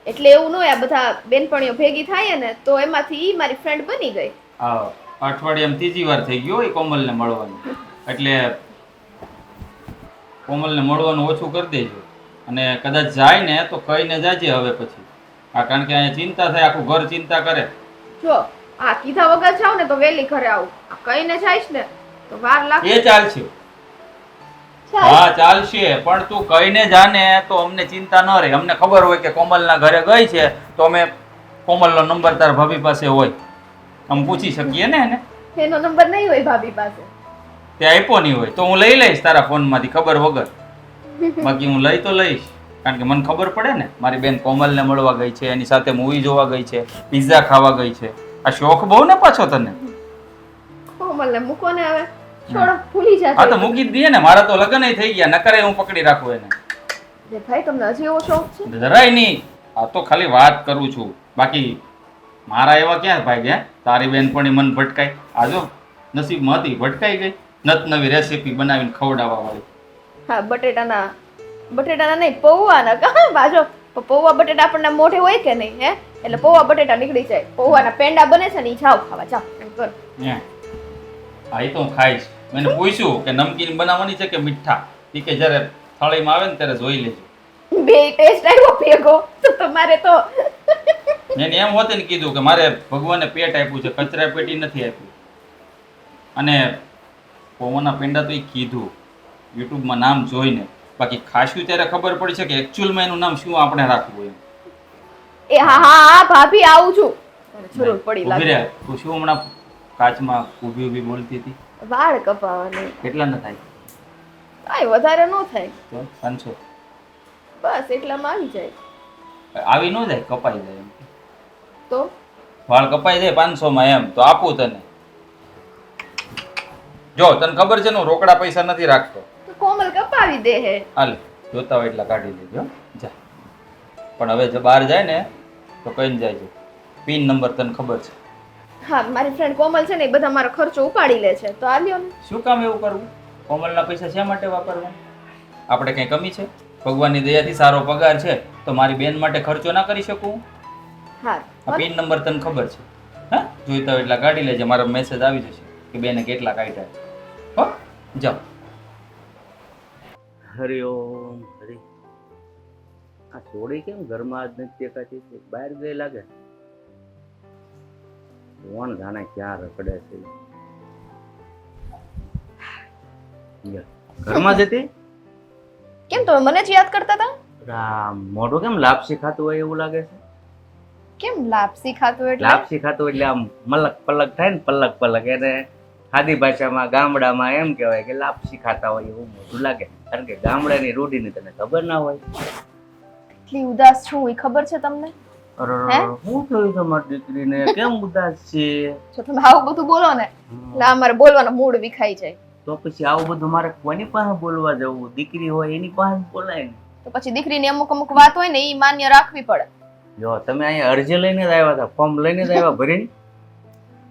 એટલે એવું ન હોય, આ બધા બેનપણીઓ ભેગી થાય ને તો એમાંથી ઈ મારી ફ્રેન્ડ બની ગઈ. હા, અઠવાડિયામાં ત્રીજી વાર થઈ ગયો એ કોમલને મળવાનું. એટલે કોમલને મળવાનું ઓછું કરી દેજો, અને કદાચ જાય ને તો કહીને જાજે હવે પછી. હા, કારણ કે અહીંયા ચિંતા થાય, આખું ઘર ચિંતા કરે. જો આ કીધા વગર જાવ ને તો વેલી ઘરે આવું. આ કહીને જઈશ ને તો વાર લાગે. એ ચાલશે. હા ચાલશે, પણ તું કહીને જાને તો અમને ચિંતા ન રહે. અમને ખબર હોય કે કોમલના ઘરે ગઈ છે તો અમે કોમલનો નંબર તાર ભાભી પાસે હોય, અમે પૂછી શકીએ ને એને. એનો નંબર નહીં હોય ભાભી પાસે. તે આપ્યો નહીં હોય તો હું લઈ લઈશ તારા ફોનમાંથી ખબર વગર. બાકી હું લઈ તો લઈશ, કારણ કે મને ખબર પડે ને મારી બેન કોમલને મળવા ગઈ છે, એની સાથે મૂવી જોવા ગઈ છે, પિઝા ખાવા ગઈ છે. આ શોખ બહુ ને પાછો તને. કોમલને મૂકો ને હવે, છોડો ભૂલી જા. હા તો મૂકી જ દઈએ ને, મારા તો લગ્ન થઈ ગયા, નકરે હું પકડી રાખું એને. ભાઈ તમને હજી એવો શોખ છે? જરાય નહીં, આ તો ખાલી વાત કરું છું. બાકી મારા એવા ક્યાં ભાઈ ગયા? તારી બેનપણી મન ભટકાય. આ જો નસીબમાં હતી, ભટકાઈ ગઈ. નત નવી રેસીપી બનાવીને ખવડાવવા વાળી. હા બટેટાના નહીં પૌવાના. કાં બાજો પૌવા બટેટા આપણને મોઢે હોય કે નહીં? હે એટલે પૌવા બટેટા નીકળી જાય. પૌવાના પેંડા બને છે ને ઈ જાવ ખાવા, જાવ એમ કર. હે હા, એ તો હું ખાઈશ. મેં એને પૂછ્યું કે નમકીન બનાવવાની છે કે મીઠા? એ કે જ્યારે થાળીમાં આવે ને ત્યારે જોઈ લેજો. બે ટેસ્ટ આવ્યો ભેગો તો તમારે તો. એને એમ હોતે ને કીધું કે મારે ભગવાને પેટ આપ્યું છે, કચરા પેટી નથી આપ્યું. અને પૌવાના પેંડા તો એ કીધું યુટ્યુબમાં નામ જોઈને, બાકી ખાશું ત્યારે ખબર પડી છે કે એકચ્યુઅલમાં એનું નામ શું આપણે રાખવું એમ. એ હા ભાભી આવું છું. જરૂર પડી ઊભી લાગે. રહે. તું શું હમણાં કાચમાં ઊભી બોલતી હતી? વાળ કપાવાની. કેટલા ન થાય? કાંઈ વધારે ન થાય, તો 500 બસ એટલામાં આવી જાય. આવી ન જાય, કપાઈ જાય એમ. તો વાળ કપાઈ જાય 500 માં એમ તો આપું તને. જો તને ખબર છે ને હું રોકડા પૈસા નથી રાખતો. તો કોમલ કપાવી દે હે. હાલ જોતા હોય એટલા કાઢી લેજો જા. પણ હવે જો બહાર જાય ને તો કહીને જાય. પિન નંબર તને ખબર છે? હા મારી ફ્રેન્ડ કોમલ છે ને એ બધા મારો ખર્ચો ઉપાડી લે છે, તો આ લ્યો ને. શું કામ એવું કરવું? કોમલના પૈસા શા માટે વાપરવા? આપણે કઈ કમી છે? ભગવાનની દયાથી સારો પગાર છે તો મારી બેન માટે ખર્ચો ના કરી શકું? હા આ પિન નંબર તને ખબર છે? હા જોઈતા હોય એટલા કાઢી લેજે, મારો મેસેજ આવી જશે કે બેને કેટલા કાઢ્યા. હો જાઓ. હરિઓમ હરિ. આ સોડી કેમ ઘરમાં જ નથી દેખાતી? બહાર ગઈ લાગે. કોણ જાણે ક્યાં રખડે છે. ઘરમાં જ હતી? કેમ તમે મને જ યાદ કરતા હતા? આ મોઢું કેમ લાપસી ખાતું હોય એવું લાગે છે? કેમ લાપસી ખાતું એટલે? લાપસી ખાતું એટલે આમ મલક પલક થાય ને, પલક પલક, એને ખાદી ભાષામાં ગામડામાં એમ કહેવાય કે લાપસી ખાતા હોય એવું મોઢું લાગે. કારણ કે ગામડાની રૂઢીની તને ખબર ના હોય. એટલી ઉદાસ છું એ ખબર છે તમને? અરે શું થયું તમારી દીકરીને? કેમ ઉદાસ છે? જો તમે આવું બધું બોલો ને એટલે અમારે બોલવાનો મૂડ વિખાઈ જાય. તો પછી આવું બધું મારે કોની પાસે બોલવા જવું? દીકરી હોય એની પાસે જ બોલાય ને. તો પછી દીકરીની અમુક વાત હોય ને એ માન્ય રાખવી પડે. જો તમે અહીંયા અરજી લઈને જ આવ્યા હતા, ફોર્મ લઈને જ આવ્યા ભરીને?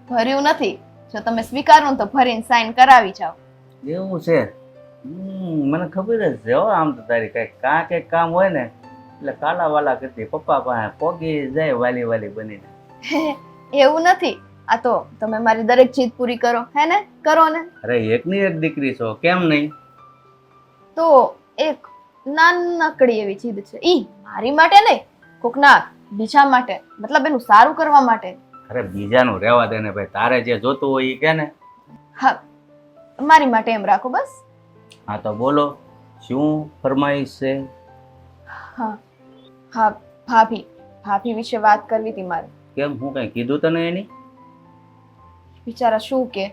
ભર્યું નથી. જો તમે સ્વીકારો ને તો ભરીને સાઈન કરાવી જાઓ. એવું છે? મને ખબર જ છે હો. આમ તો તારી કઈક કામ હોય ને એટલે કાલા વાલા કરતી પપ્પા પાસે પોગી જાય વાલી વાલી બનીને. એવું નથી. આ તો તમે મારી દરેક જીદ પૂરી કરો, હે ને? કરો ને. અરે એકની એક દીકરી છો, કેમ નહીં? તો એક નાનકડી એવી જીદ છે. ઈ મારી માટે નહીં, કોકના બીજા માટે, મતલબ એનું સારું કરવા માટે. અરે બીજાનું રહેવા દે ને ભાઈ, તારે જે જોતું હોય એ કે ને. હા, મારી માટે એમ રાખો બસ. હા તો બોલો, શું ફરમાઈશ છે? હા હા, ભાભી વિશે વાત કરવી હતી મારે. કેમ, હું કઈ કીધું તને એની? બિચારા શું કે,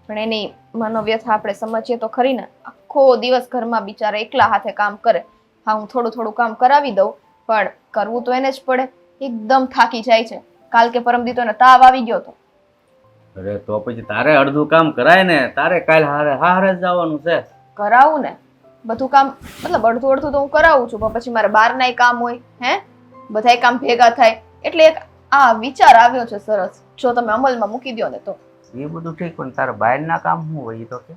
પણ એની મનોવ્યથા આપણે સમજીએ તો ખરી ને. આખો દિવસ ઘરમાં બિચારા એકલા હાથે કામ કરે. હા, હું થોડું કામ કરાવી દઉં, પણ કરવું તો એને જ પડે. એકદમ થાકી જાય છે. કાલ કે પરમ દી તો એને તાવ આવી ગયો હતો. અરે તો પછી તારે અડધું કામ કરાય ને, તારે કાલ હારે જવાનું છે. કરાવું ને બધું કામ, મતલબ અડધું તો હું કરાવું છું, પણ પછી મારે બહારનાય કામ હોય, હે બધાય કામ ભેગા થાય. એટલે એક આ વિચાર આવ્યો છે સરસ, જો તમે અમલમાં મૂકી દો ને તો. એ બધું ઠીક, પણ તારા બહારના કામ શું હોય એ તો કે?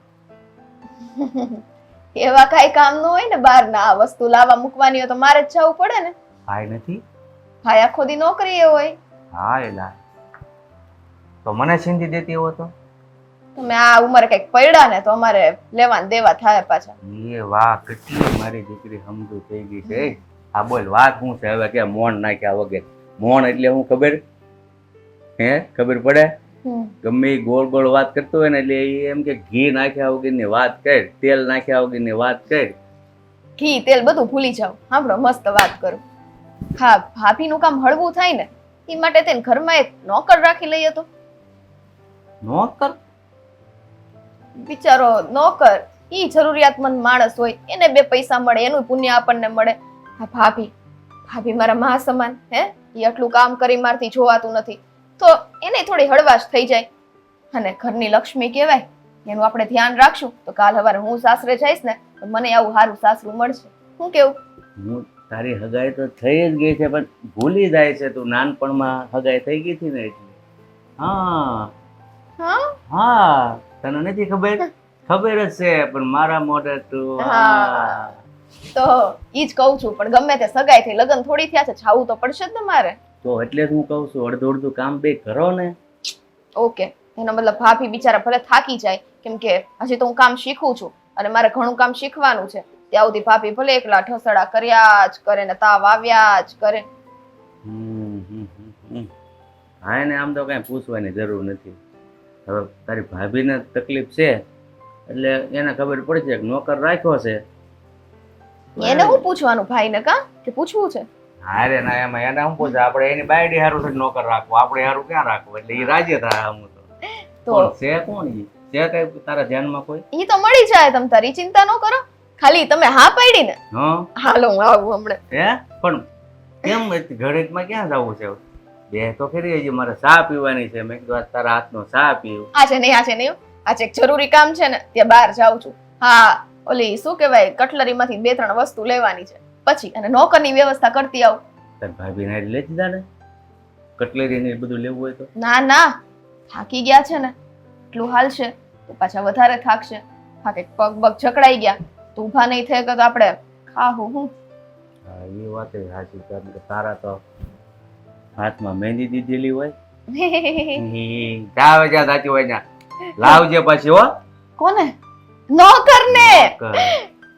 એવા કાંઈ કામ ન હોય ને બહારના. આ વસ્તુ લાવવા મૂકવાની હોય તો મારે જ જવું પડે ને. ભાઈ નથી? ભાઈ આખો દી નોકરીએ હોય. હા એલા, તો મને છીંદી દેતી હો તો? તમે આ ઉંમરે કઈક પડ્યા ને તો અમારે લેવા ને દેવા થાય પાછા. એ વાહ, કેટલી મારી દીકરી સમજુ થઈ ગઈ છે. આ બોલ, વાત શું છે હવે? કે મોણ નાખ્યા વગર. મોણ એટલે હું ખબર? હે, ખબર પડે? ગમે એ ગોળ ગોળ વાત કરતો હોય ને એટલે એમ કે ઘી નાખ્યા વગરની વાત કર, તેલ નાખ્યા વગરની વાત કર. ઘી તેલ બધું ભૂલી જાવ. સાંભળો, મસ્ત વાત કરું. હા, ભાભીનું કામ હળવું થાય ને એ માટે તેને ઘરમાં એક નોકર રાખી લઈએ તો. નોકર? બિચારો નોકર, ઈ જરૂરિયાતમંદ માણસ હોય, એને બે પૈસા મળે, એનું પુણ્ય આપણને મળે. હા, ભાભી મારા મા સમાન, હે ઈ આટલું કામ કરી મારથી જોવાતું નથી, તો એને થોડી હળવાશ થઈ જાય. અને ઘરની લક્ષ્મી કહેવાય, એનું આપણે ધ્યાન રાખશું તો કાલ સવારે હું સાસરે જઈશ ને તો મને આવું સારું સાસરું મળશે. શું કેવું? હું તારી હગાઈ તો થઈ જ ગઈ છે, પણ ભૂલી જાય છે તું. નાનપણમાં હગાઈ થઈ ગઈ હતી ને એટલે. હા હા, તને નથી ખબર? ખબર જ છે, પણ મારા મોઢે તું. હા, તો ઈ જ કહું છું. પણ ગમે તે સગાઈ થઈ, લગ્ન થોડી થયા છે, જાવું તો પડશે જ ને મારે. તો એટલે જ હું કહું છું, અડધું કામ બે કરો ને. ઓકે, એનો મતલબ ભાભી બિચારા ભલે થાકી જાય, કેમ કે હજી તો હું કામ શીખું છું અને મારે ઘણું કામ શીખવાનું છે. ત્યાં સુધી ભાભી ભલે એકલા ઢસડા કર્યા જ કરે ને તાવ આવ્યા જ કરે. હા, એને આમ તો કઈ પૂછવાની જરૂર નથી. હવે તારી ભાભીને તકલીફ છે એટલે એને ખબર પડશે કે નોકર રાખ્યો છે. એને હું પૂછવાનું ભાઈને? કા કે પૂછવું છે? હારે ના, એમાં એને શું પૂછે? આપણે એની બાયડી હારું છે નોકર રાખવો, આપણે હારું ક્યાં રાખવું? એટલે એ રાજી થાય. આમ તો છે કોણ ઈ? છે કઈ તારા ધ્યાનમાં કોઈ? ઈ તો મળી જાય, તમે તારી ચિંતા ન કરો. ખાલી તમે હા પાડી ને. હા, હાલો હું આવું હમણાં. હે પણ કેમ ઘડીકમાં ક્યાં જવું છે? બે તો ખરી, હજી મારે ચા પીવાની છે. મેં કીધું તારા હાથનો ચા પીવું. આજે નહીં. આજે એક જરૂરી કામ છે ને, ત્યાં બહાર જાઉં છું. હા, ઓલી શું કહેવાય, કટલરી માંથી 2-3 વસ્તુ લેવાની છે, પછી અને નોકરની વ્યવસ્થા કરતી આવું. તાર ભાભી ને લઈ દીધા ને કટલેરી ને બધું લેવું હોય તો? ના, થાકી ગયા છે ને એટલું હાલ છે તો પાછા વધારે થાકશે. હા, કે પગ જકડાઈ ગયા તો ઊભા નહીં થાય કે તો આપણે ખાવું હું. હા, એ વાત સાચી. કારણ કે તારા તો હાથમાં મહેંદી દીધેલી હોય. જાવે જ્યાં સાચી હોય ત્યાં લાવજે પછી હો. કોને? નોકરને.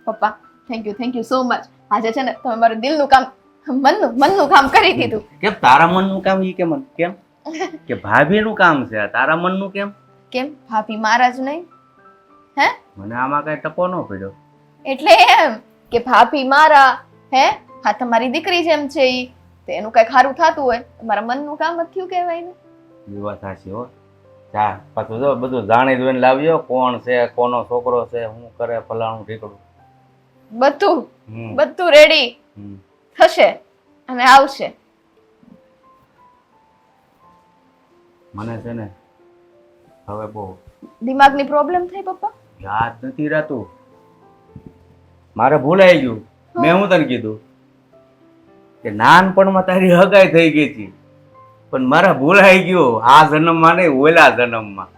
પપ્પા, થેન્ક યુ સો મચ. આજે છે ને તમે મારું દિલનું કામ, મનનું કામ કરી દીધું. કેમ તારા મનનું કામ? ઈ કેમ કે ભાભીનું કામ છે, તારા મનનું કેમ? કેમ ભાભી મારા જ નહીં? હે મને આમાં કઈ ટકો ન પડ્યો. એટલે એમ કે ભાભી મારા હે હા તમારી દીકરી જેમ છે ઈ તો એનું કઈ ખારું થતું હોય તમારા મનનું કામ જ થયું કહેવાય ને. એ વાત સાચી હો. ચા પાછું જો બધું જાણી જોઈને લાવ્યો, કોણ છે, કોનો છોકરો છે, શું કરે, ફલાણું ઢીકડું. બધું હમ બધું રેડી હમ. થશે અને આવશે. મને છે ને હવે બહુ દિમાગની પ્રોબ્લેમ થઈ પપ્પા? યાદ નથી રહેતું. મારે ભૂલાઈ ગયું. મેં હું તને કીધું કે નાનપણમાં તારી હગાઈ થઈ ગઈ હતી, પણ મારા ભૂલાઈ ગયું આ જન્મમાં નહીં, ઓલા જન્મમાં.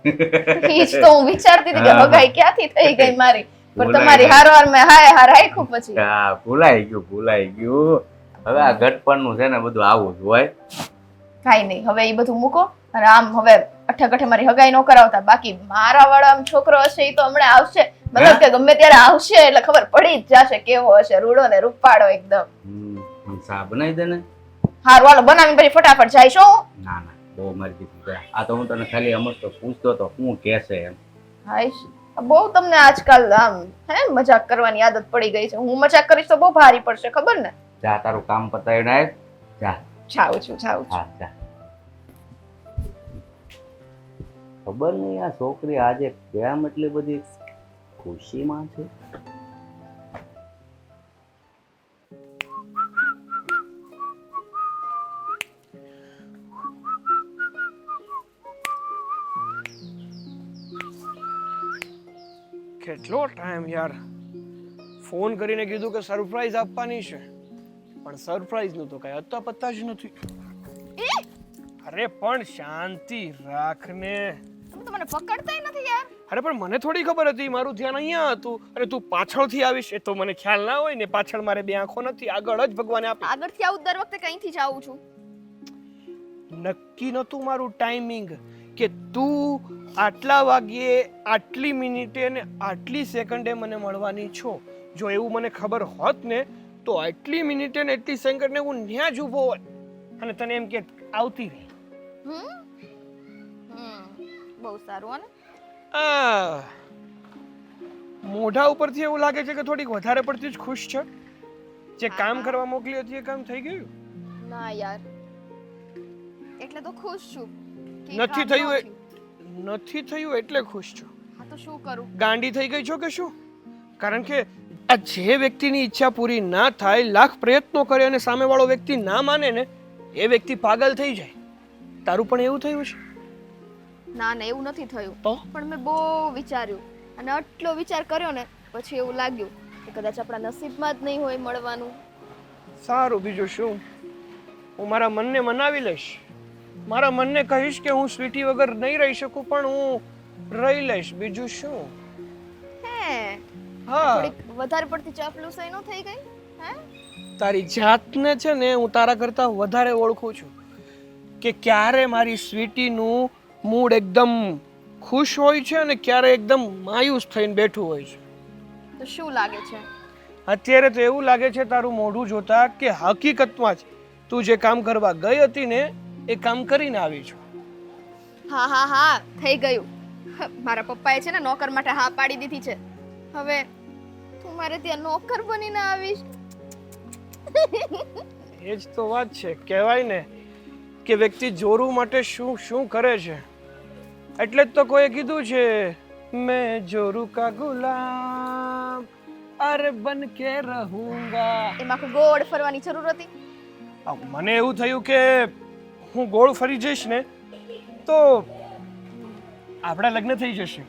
ઈ જ તો હું વિચારતી હતી કે હા. હગાઈ ક્યાંથી થઈ ગઈ મારી પણ ભૂલાઈ તમારી ગઈ. હારવાર મેં હાય હાર રાખ્યું પછી. હા, ભૂલાઈ ગયું. હવે આ ઘટપણનું છે ને બધું આવું જ હોય. કાઈ નહીં હવે ઈ બધું મૂકો અને આમ હવે અઠે કઠે મારી હગાઈ ન કરાવતા. બાકી મારા વાળો આમ છોકરો હશે ઈ તો હમણાં આવશે, મતલબ કે ગમે ત્યારે આવશે એટલે ખબર પડી જ જશે કેવો હશે, રૂડો ને રૂપાળો એકદમ. ચા બનાવી દે ને. હારું હાલો બનાવીને પછી ફટાફટ જાય શું? ના ના, બહુ મારી દીકરી. આ તો હું તને ખાલી અમસ્તો પૂછતો તો શું કહેશે એમ. હાઈશ બહુ તમને આજકાલ આમ હે મજાક કરવાની આદત પડી ગઈ છે. હું મજાક કરીશ તો બહુ ભારી પડશે ખબર ને. જા તારું કામ પતાવીને આવ. જા. જાઉં છું. હા જા. ખબર નહીં આ છોકરી આજે કેમ એટલી બધી ખુશીમાં છે. કેટલો ટાઈમ યાર, ફોન કરીને કીધું કે સરપ્રાઈઝ આપવાની છે, પણ સરપ્રાઈઝનું તો કઈ અતા પત્તા જ નથી. અરે પણ શાંતિ રાખને. તમે તો મને પકડતાય નથી યાર. અરે પણ મને થોડી ખબર હતી, મારું ધ્યાન અહીંયા હતું અને તું પાછળથી આવીશ એ તો મને ખ્યાલ ના હોય ને. પાછળ મારે બે આંખો નથી, આગળ જ ભગવાને આપી. આગળથી આવું દર વખતે કઈથી જ આવું છું. નક્કી નતું મારું ટાઈમિંગ કે તું આટલા વાગ્યે આટલી મિનિટે અને આટલી સેકન્ડે મને મળવાની છો. જો એવું મને ખબર હોત ને તો આટલી મિનિટે ને એટલી સેકન્ડે હું ન્યા જ ઊભો હોત અને તને એમ કે આવતી રહી. બહુ સારું ને. આ મોઢા ઉપરથી એવું લાગે છે કે થોડીક વધારે પડતી જ ખુશ છે. જે કામ કરવા મોકલી હતી એ કામ થઈ ગયું? ના યાર એટલે તો ખુશ છું. નથી થયું નથી થયું એટલે ખુશ છું. હા તો શું કરું? ગાંડી થઈ ગઈ છો કે શું? કારણ કે આ જે વ્યક્તિની ઈચ્છા પૂરી ના થાય, લાખ પ્રયત્નો કરે અને સામેવાળો વ્યક્તિ ના માને ને એ વ્યક્તિ પાગલ થઈ જાય. તારું પણ એવું થયું છે? ના ના એવું નથી થયું. તો પણ મેં બહુ વિચાર્યું અને આટલો વિચાર કર્યો ને પછી એવું લાગ્યું કે કદાચ આપણા નસીબમાં જ નહીં હોય મળવાનું. સારું, બીજું શું? હું મારા મનને મનાવી લઈશ. મારા મનને કહીશ કે હું સ્વીટી વગર નહીં રહી શકું પણ હું રહી લઈશ. બીજું શું? હે હા, થોડીક વધારે પડતી ચાપલુસાઈ ન થઈ ગઈ? હે તારી જાતને છે ને હું તારા કરતા વધારે ઓળખું છું કે ક્યારે મારી સ્વીટીનું મૂડ એકદમ ખુશ હોય છે અને ક્યારે એકદમ માયુસ થઈને બેઠું હોય છે. તો શું લાગે છે? અત્યારે તો એવું લાગે છે તારું મોઢું જોતા કે હકીકતમાં જ તું જે કામ કરવા ગઈ હતી ને એ કામ કરીને આવી છો. હા હા હા થઈ ગયું. મારા પપ્પાએ છે ને નોકર માટે હા પાડી દીધી છે. હવે તું મારે ત્યાં નોકર બનીને આવીશ. એ જ તો વાત છે. કહેવાય ને કે વ્યક્તિ જોરું માટે શું શું કરે છે. એટલે જ તો કોઈએ કીધું છે મેં જોરું કા ગુલામ અરે બન કે રહુંગા. એમાં કોઈ ગોળ ફરવાની જરૂર હતી? મને એવું થયું કે હું ગોળ ફરી જઈશ ને તો આપણા લગ્ન થઈ જશે.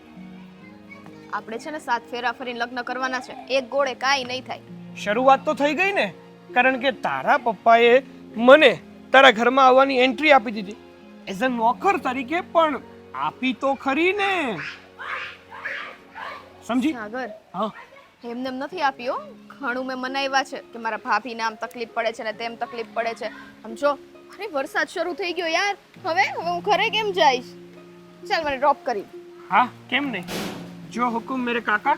આપણે છે ને 7 ફેરા ફરીને લગ્ન કરવાના છે. એક ગોળે કાંઈ નહીં થાય. શરૂઆત તો થઈ ગઈ ને, કારણ કે તારા પપ્પાએ મને તારા ઘરમાં આવવાની એન્ટ્રી આપી દીધી એઝ અ નોકર તરીકે, પણ આપી તો ખરી ને. સમજી? સાગર હા, એમને એમ નથી આપ્યો. ઘણું મેં મનાવ્યા છે કે મારા ભાભીને આમ તકલીફ પડે છે ને તેમ તકલીફ પડે છે. સમજો અરે વરસાદ શરૂ થઈ ગયો યાર. હવે હું ઘરે કેમ જઈશ? ચાલ મને ડ્રોપ કરી. હા, કેમ નહીં. જો હુકુમ મેરે કાકા.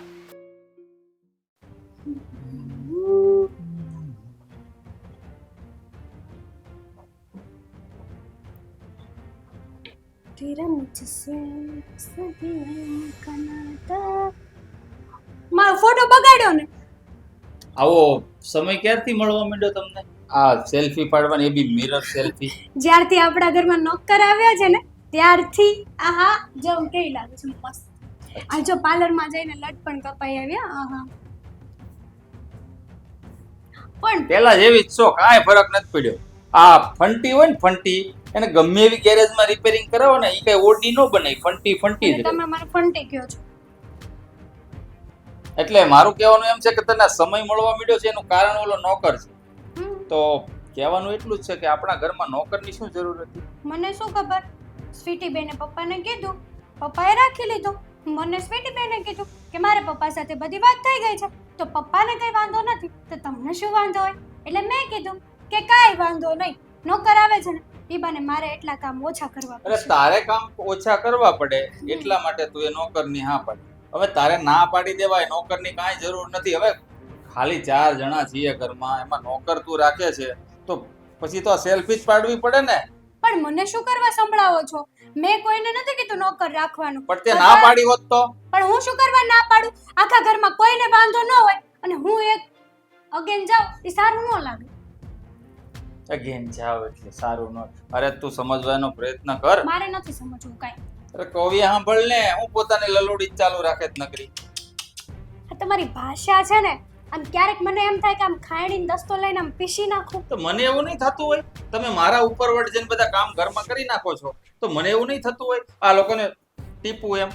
तेरा मुझसे सदियों का नाता મારો ફોટો બગાડ્યો ને આવો સમય ક્યારથી મળવા માંડ્યો તમને આ સેલ્ફી પાડવાની એ બી મિરર સેલ્ફી જ્યારથી આપણા ઘરમાં નોકર આવ્યા છે ને ત્યારથી આહા જો કેવી લાગે છે મસ્ત આ જો પાર્લરમાં જઈને લટ પણ કપાઈ આવ્યા આહા પણ પેલા જેવી જ છો કાંઈ ફરક નથી પડ્યો આ ફંટી હોય ને ફંટી એને ગમે એવી ગેરેજમાં રિપેરિંગ કરાવો ને એ કઈ ઓડી નો બને ફંટી ફંટી જ રહે. તમે મને ફંટી કહો છો એટલે મારું કહેવાનું એમ છે કે તને સમય મળવા માંડ્યો છે એનું કારણ ઓલો નોકર છે હમ, તો કહેવાનું એટલું જ છે કે આપણા ઘરમાં નોકરની શું જરૂર હતી મને શું ખબર સ્વીટી બેને પપ્પાને કીધું પપ્પાએ રાખી લીધું મને સ્વીટી બેને કીધું કે મારે પપ્પા સાથે બધી વાત થઈ ગઈ છે તો પપ્પાને કઈ વાંધો નથી તો તમને શું વાંધો હોય એટલે મેં કીધું કે કાંઈ વાંધો નહીં નોકર આવે છે ને એ બાને મારે એટલા કામ ઓછા કરવા એટલે પડશે તારે કામ ઓછા કરવા પડે એટલા માટે તું એ નોકરની હા પાડી હવે તારે ના પાડી દેવાય નોકરની કાંઈ જરૂર નથી હવે ખાલી 4 જણા છીએ ઘરમાં એમાં નોકર તું રાખે છે તો પછી તો સેલ્ફી જ પાડવી પડે ને પણ મને શું કરવા સંભળાવો છો મેં કોઈને નથી કીધું નોકર રાખવાનું પણ તે ના પાડી હોત તો પણ હું શું કરવા ના પાડું આખા ઘરમાં કોઈને વાંધો ન હોય અને હું એક અગેન જાઉં એ સારું ન લાગે અગેન જાવ એટલે સારું ન અરે તું સમજવાનો પ્રયત્ન કર મારે નથી સમજવું કાંઈ અરે કવિ સાંભળ ને હું પોતાની લલોડી જ ચાલુ રાખે જ નકરી આ તમારી ભાષા છે ને આમ ક્યારેક મને એમ થાય કે આમ ખાયડીને દસ્તો લઈને આમ પીસી નાખું તો મને એવું નહીં થતું હોય તમે મારા ઉપર વડ જઈને બધા કામ ઘરમાં કરી નાખો છો તો મને એવું નહીં થતું હોય આ લોકોને ટીપું એમ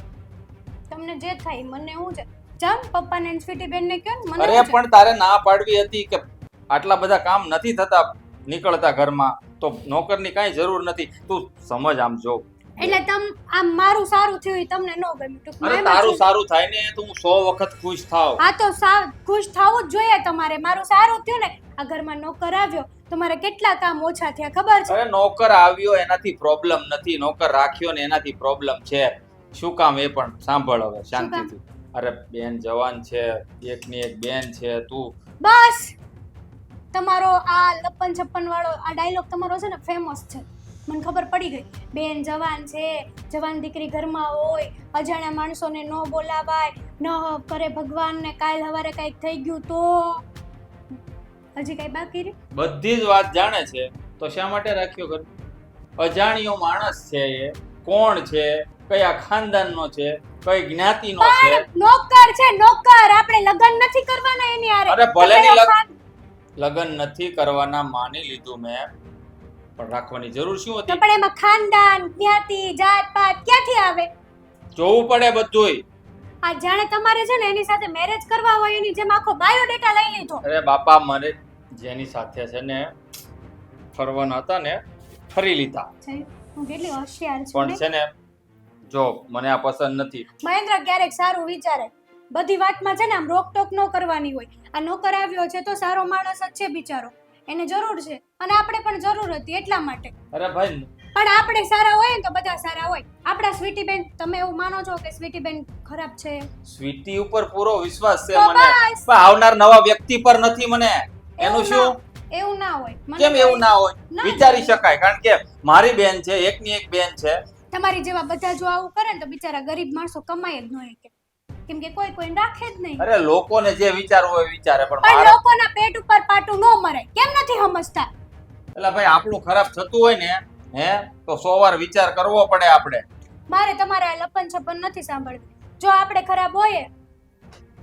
તમને જે થાય મને એવું છે જામ પપ્પાને અને સ્વીટી બેનને કહો ને મને અરે એવું છે. પણ તારે ના પાડવી હતી કે આટલા બધા કામ નથી થતા નીકળતા ઘરમાં તો નોકરની કાંઈ જરૂર નથી તું સમજ આમ જો એટલે આમ મારું સારું થયું ઈ તમને ન ગમ્યું અરે ટૂંકમાં એમ જ તારું છે. સારું થાય ને તો હું 100 વખત ખુશ થાવ હા તો ખુશ થવું જ જોઈએ તમારે મારું સારું થયું ને આ ઘરમાં નોકર આવ્યો તો મારે કેટલા કામ ઓછા થયા ખબર છે અરે નોકર આવ્યો એનાથી પ્રોબ્લેમ નથી નોકર રાખ્યો ને એનાથી પ્રોબ્લેમ છે શું કામ એ પણ સાંભળ હવે શાંતિથી અરે બેન જવાન છે એકની એક બેન છે તું બસ તમારો આ લપન છપ્પન વાળો આ ડાયલોગ તમારો છે ને ફેમસ છે મને ખબર પડી ગઈ બેન જવાન છે જવાન દીકરી ઘરમાં હોય અજાણ્યા માણસોને ન બોલાવાય ન કરે ભગવાનને કાલ હવારે કંઈક થઈ ગયું તો હજી કઈ બાકી રહી બધી જ વાત જાણે છે તો શા માટે રાખ્યો ઘર અજાણ્યો માણસ છે એ કોણ છે કયા ખાનદાનનો છે કઈ જ્ઞાતિનો છે પણ નોકર છે નોકર આપણે લગ્ન નથી કરવાના એની હારે અરે ભલે તમે ની ખાન- લગ્ન નથી કરવાના માની લીધું મેં પણ રાખવાની જરૂર શું તો હતી પણ એમાં ખાનદાન જ્ઞાતિ જાત પાત ક્યાંથી આવે જોવું પડે બધુંય આ જાણે તમારે છે ને એની સાથે મેરેજ કરવા હોય એની જેમ આખો બાયોડેટા લઈ લીધો અરે બાપા મને જેની સાથે છે ને ફરવાના હતા ને ફરી લીધા છે હું કેટલી હોશિયાર છું પણ ને? છે ને જો મને આ પસંદ નથી મહેન્દ્ર ક્યારેક સારું વિચારે બધી વાતમાં છે ને આમ રોકટોક ન કરવાની હોય આ નોકર આવ્યો છે તો સારો માણસ જ છે બિચારો એને જરૂર છે અને આપણે પણ જરૂર હતી એટલા માટે અરે ભાઈ પણ આપણે સારા હોય ને તો બધા સારા હોય આપણા સ્વીટી બેન તમે એવું માનો છો કે સ્વીટી બેન ખરાબ છે સ્વીટી ઉપર પૂરો વિશ્વાસ છે તો મને બસ. પણ આવનાર નવા વ્યક્તિ પર નથી મને એનું એવું શું ના- એવું ના હોય મને કેમ એવું ના હોય ના વિચારી શકાય કારણ કે મારી બેન છે એકની એક બેન છે તમારી જેવા બધા જો આવું કરે ને તો બિચારા ગરીબ માણસો કમાય જ ન શકે કેમ કે કોઈ કોઈને રાખે જ નહીં અરે લોકોને જે વિચારવું હોય વિચારે પણ પણ મારે લોકોના પેટ ઉપર પાટું ન મરે કેમ નથી સમજતા એટલે ભાઈ આપણું ખરાબ થતું હોય ને હે તો 100 વાર વિચાર કરવો પડે આપણે મારે તમારે આ લપન છપન નથી સાંભળવી જો આપણે ખરાબ હોઈએ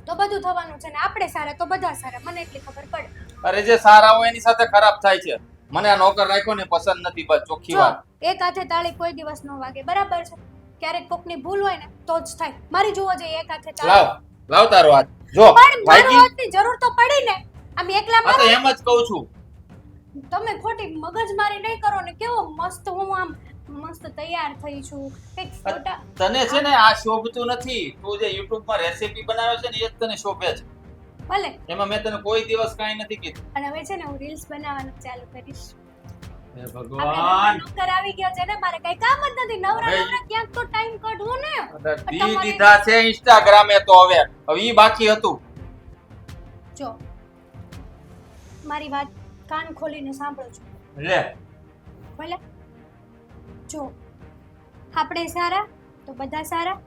તો બધું થવાનું છે ને આપણે સારા તો બધા સારા મને એટલી ખબર પડે અરે જે સારા હોય એની સાથે ખરાબ થાય છે મને આ નોકર રાખ્યો ને પસંદ નથી બસ ચોખ્ખી જો વાત એક હાથે તાળી કોઈ દિવસ ન વાગે બરાબર છે ક્યારેક કોકની ભૂલ હોય ને તો જ થાય મારી જોવો જોઈએ એક હાથે તાળી લાવ લાવ તારો હાથ જો પણ મારું ભાઈજી હાથની જરૂર તો પડી ને આમ એકલા આ તો મારો એમ જ કહું છું તમે ખોટી મગજમારી નહીં કરો ને કેવો મસ્ત હું આમ મસ્ત તૈયાર થઈ છું એક ફોટા તને છે ને આ શોભતું નથી તું જે YouTube માં રેસીપી બનાવે છે ને એ જ તને શોભે છે ભલે એમાં મેં તને કોઈ દિવસ કાંઈ નથી કીધું અને હવે છે ને હું રીલ્સ બનાવવાનું ચાલુ કરીશ હે આપણે ભગવાન નોકર આવી ગયો છે ને મારે કઈ કામ જ નથી નવરા હવે- નવરા ક્યાંક તો ટાઈમ કાઢવો ને અરે દી તમારે- દીધા છે ઇન્સ્ટાગ્રામે તો હવે ઈ બાકી હતું જો મારી વાત કાન ખોલીને સાંભળો છો લે ભલે જો આપણે સારા તો બધા સારા,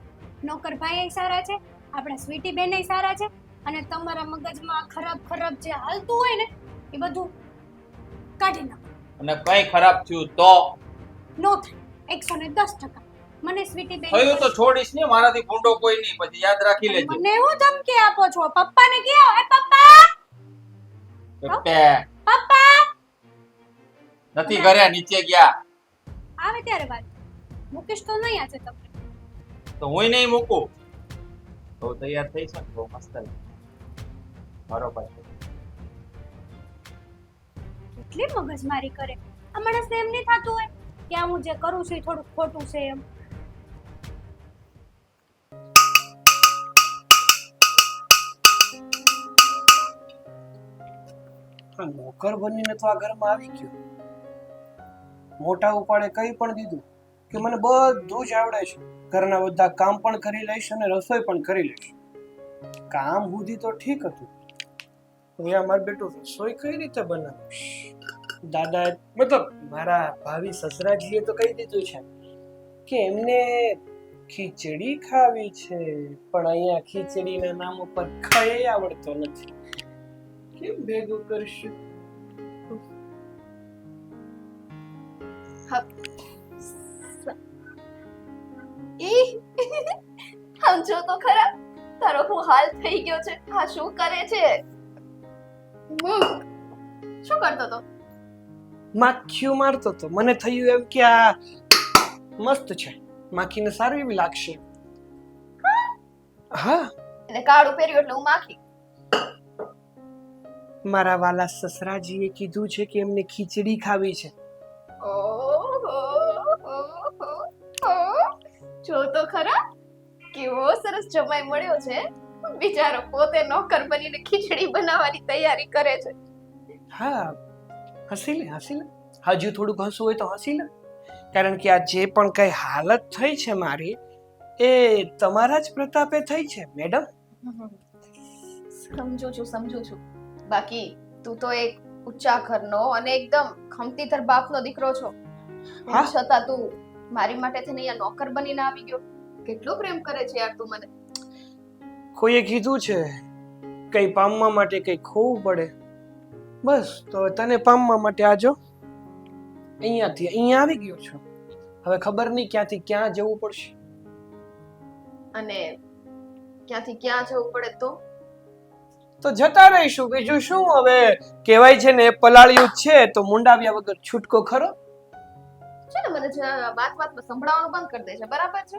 નોકર ભાઈ સારા છે, આપણા સ્વીટી બેન સારા છે, અને તમારા મગજમાં ખરાબ ખરાબ જે હાલતું હોય ને એ બધું કાઢી નાખો. અને કઈ ખરાબ થયું તો નો થાય 110%. મને સ્વીટી બેન થયું તો છોડીશ ને, મારાથી ભૂંડો કોઈ નહીં, પછી યાદ રાખી લેજો. મને હું ધમકી આપો છો? પપ્પાને કહો, એ પપ્પા પપ્પે પપ્પા નથી ઘરે, નીચે ગયા. આવે ત્યારે વાત મુકેશ તો નહીં આજે તમને. તો હું નહીં મૂકું. તો તૈયાર થઈ છે ને, બહુ મસ્ત લાગે. મારો પાછો કેટલી મગજમારી કરે આ માણસને. એમ નહીં થતું હોય કે આ હું જે કરું છું એ થોડું ખોટું છે એમ. હા, નોકર બનીને તો આ ઘરમાં આવી ગયો. મોટા ઉપાડે કહી પણ દીધું કે મને બધું જ આવડે છે, ઘરના બધા કામ પણ કરી લઈશ અને રસોઈ પણ કરી લઈશ. કામ સુધી તો ઠીક હતું, હવે આ મારું બેટું રસોઈ કઈ રીતે બનાવીશ? દાદા મતલબ મારા ભાવિ સસરાજીએ તો કહી દીધું છે કે એમને ખીચડી ખાવી છે, પણ અહીંયા ખીચડીના નામ ઉપર કઈ આવડતો નથી. કેમ ભેગું કરશું? સમજો તો ખરા તારો હું હાલ થઈ ગયો છે. આ શું કરે છે? શું કરતો તો? માખીઓ મારતો તો. મને થયું એમ કે આ મસ્ત છે, માખીને સારું એવી લાગશે. હા, એને કાળું પહેર્યું એટલે હું માખી. મારા વાલા સસરાજીએ કીધું છે કે એમને ખીચડી ખાવી છે. જો તો ખરા કેવો સરસ જમાઈ મળ્યો છે. બિચારો પોતે નોકર બનીને ખીચડી બનાવવાની તૈયારી કરે છે. હા, હસી લે, હસી લે. હજુ થોડુંક હસવું હોય તો હસી લે, કારણ કે આ જે પણ કઈ હાલત થઈ છે મારી, એ તમારા જ પ્રતાપે થઈ છે મેડમ. સમજુ છું. બાકી તું તો એક ઊંચા ઘરનો અને એકદમ ખમતીધર બાપનો દીકરો છો. હા. છતાં તું મારી માટે થઈને અહીંયા નોકર બનીને આવી ગયો. કેટલો પ્રેમ કરે છે યાર તું મને. કોઈએ કીધું છે કઈ પામવા માટે કઈ ખોવું પડે. બસ તો તને પામવા માટે આજો અહીંયાથી અહીંયા આવી ગયો છું. હવે ખબર નહીં ક્યાંથી ક્યાં જવું પડશે. અને ક્યાંથી ક્યાં જવું પડે તો જતા રહીશું, બીજું શું. હવે કહેવાય છે ને પલાળ્યું જ છે તો મુંડાવ્યા વગર છૂટકો ખરો. છે ને મને વાતમાં સંભળાવવાનું બંધ કરી દે છે. બરાબર છે?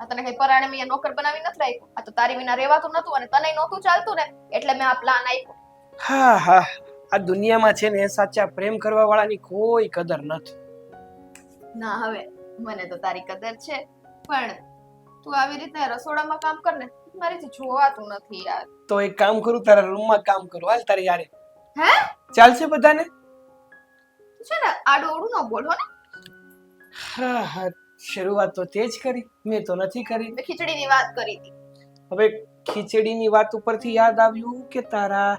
આ તને કઈ પરાણે મેં નોકર બનાવી નથી રાખ્યું. આ તો તારી વિના રહેવાતું નતું અને તને નહોતું ચાલતું ને, એટલે મેં આ પ્લાન આપ્યો. હા હા, આ દુનિયામાં છે ને સાચા પ્રેમ કરવા વાળાની કોઈ કદર નથી. ના, હવે મને તો તારી કદર છે, પણ તું આવી રીતે રસોડામાં કામ કર ને, મારીથી જોવાતું નથી યાર. તો એક કામ કરું, તારા રૂમમાં કામ કરું. હાલ તારી યારે હે? ચાલશે બધાને? છે ને આડું અવડું ન બોલ હો ને. હા હા, શરૂઆત તો તે જ કરી, મેં તો નથી કરી. મેં ખીચડીની વાત કરી હતી. હવે ખીચડીની વાત ઉપરથી યાદ આવ્યું કે તારા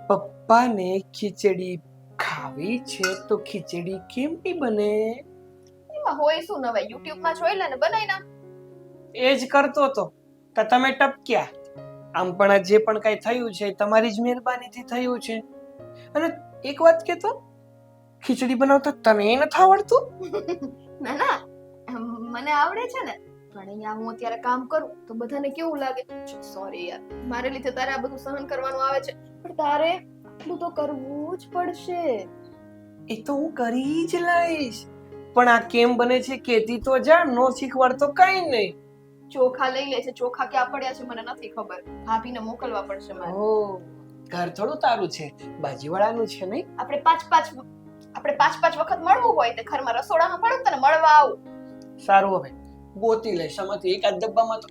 પપ્પાને ખીચડી ખાવી છે, તો ખીચડી કેમ નહીં બને? એમાં હોય શું નવે? યુટ્યુબમાં જોઈ લે ને બનાવી નાખ. એ જ કરતો હતો તો તમે ટપક્યા. આમ પણ આ જે પણ કઈ થયું છે તમારી જ મહેરબાનીથી થયું છે. અને એક વાત કહેતો, ખીચડી બનાવતા તને નથી આવડતું? ના ના, મને આવડે છે ને, પણ અહીંયા હું અત્યારે કામ કરું તો બધાને કેવું લાગે? સોરી યાર, મારે લીધે તારે આ બધું સહન કરવાનું આવે છે, પણ તારે આટલું તો કરવું જ પડશે. એ તો હું કરી જ લઈશ, પણ આ કેમ બને છે કેતી તો જા. નો શીખવાડ તો કઈ નહીં. ચોખા લઈ લે છે. ચોખા ક્યાં પડ્યા છે મને નથી ખબર. ભાભીને મોકલવા પડશે મારે. ઓ, ઘર થોડું તારું છે, બાજુવાળાનું છે નહીં? આપણે પાંચ વખત મળવું હોય તો ઘરમાં રસોડામાં પડું તને મળવા આવું. સારું, હવે ગોતી લઈશ આમાંથી એકાદ ડબ્બામાં તો.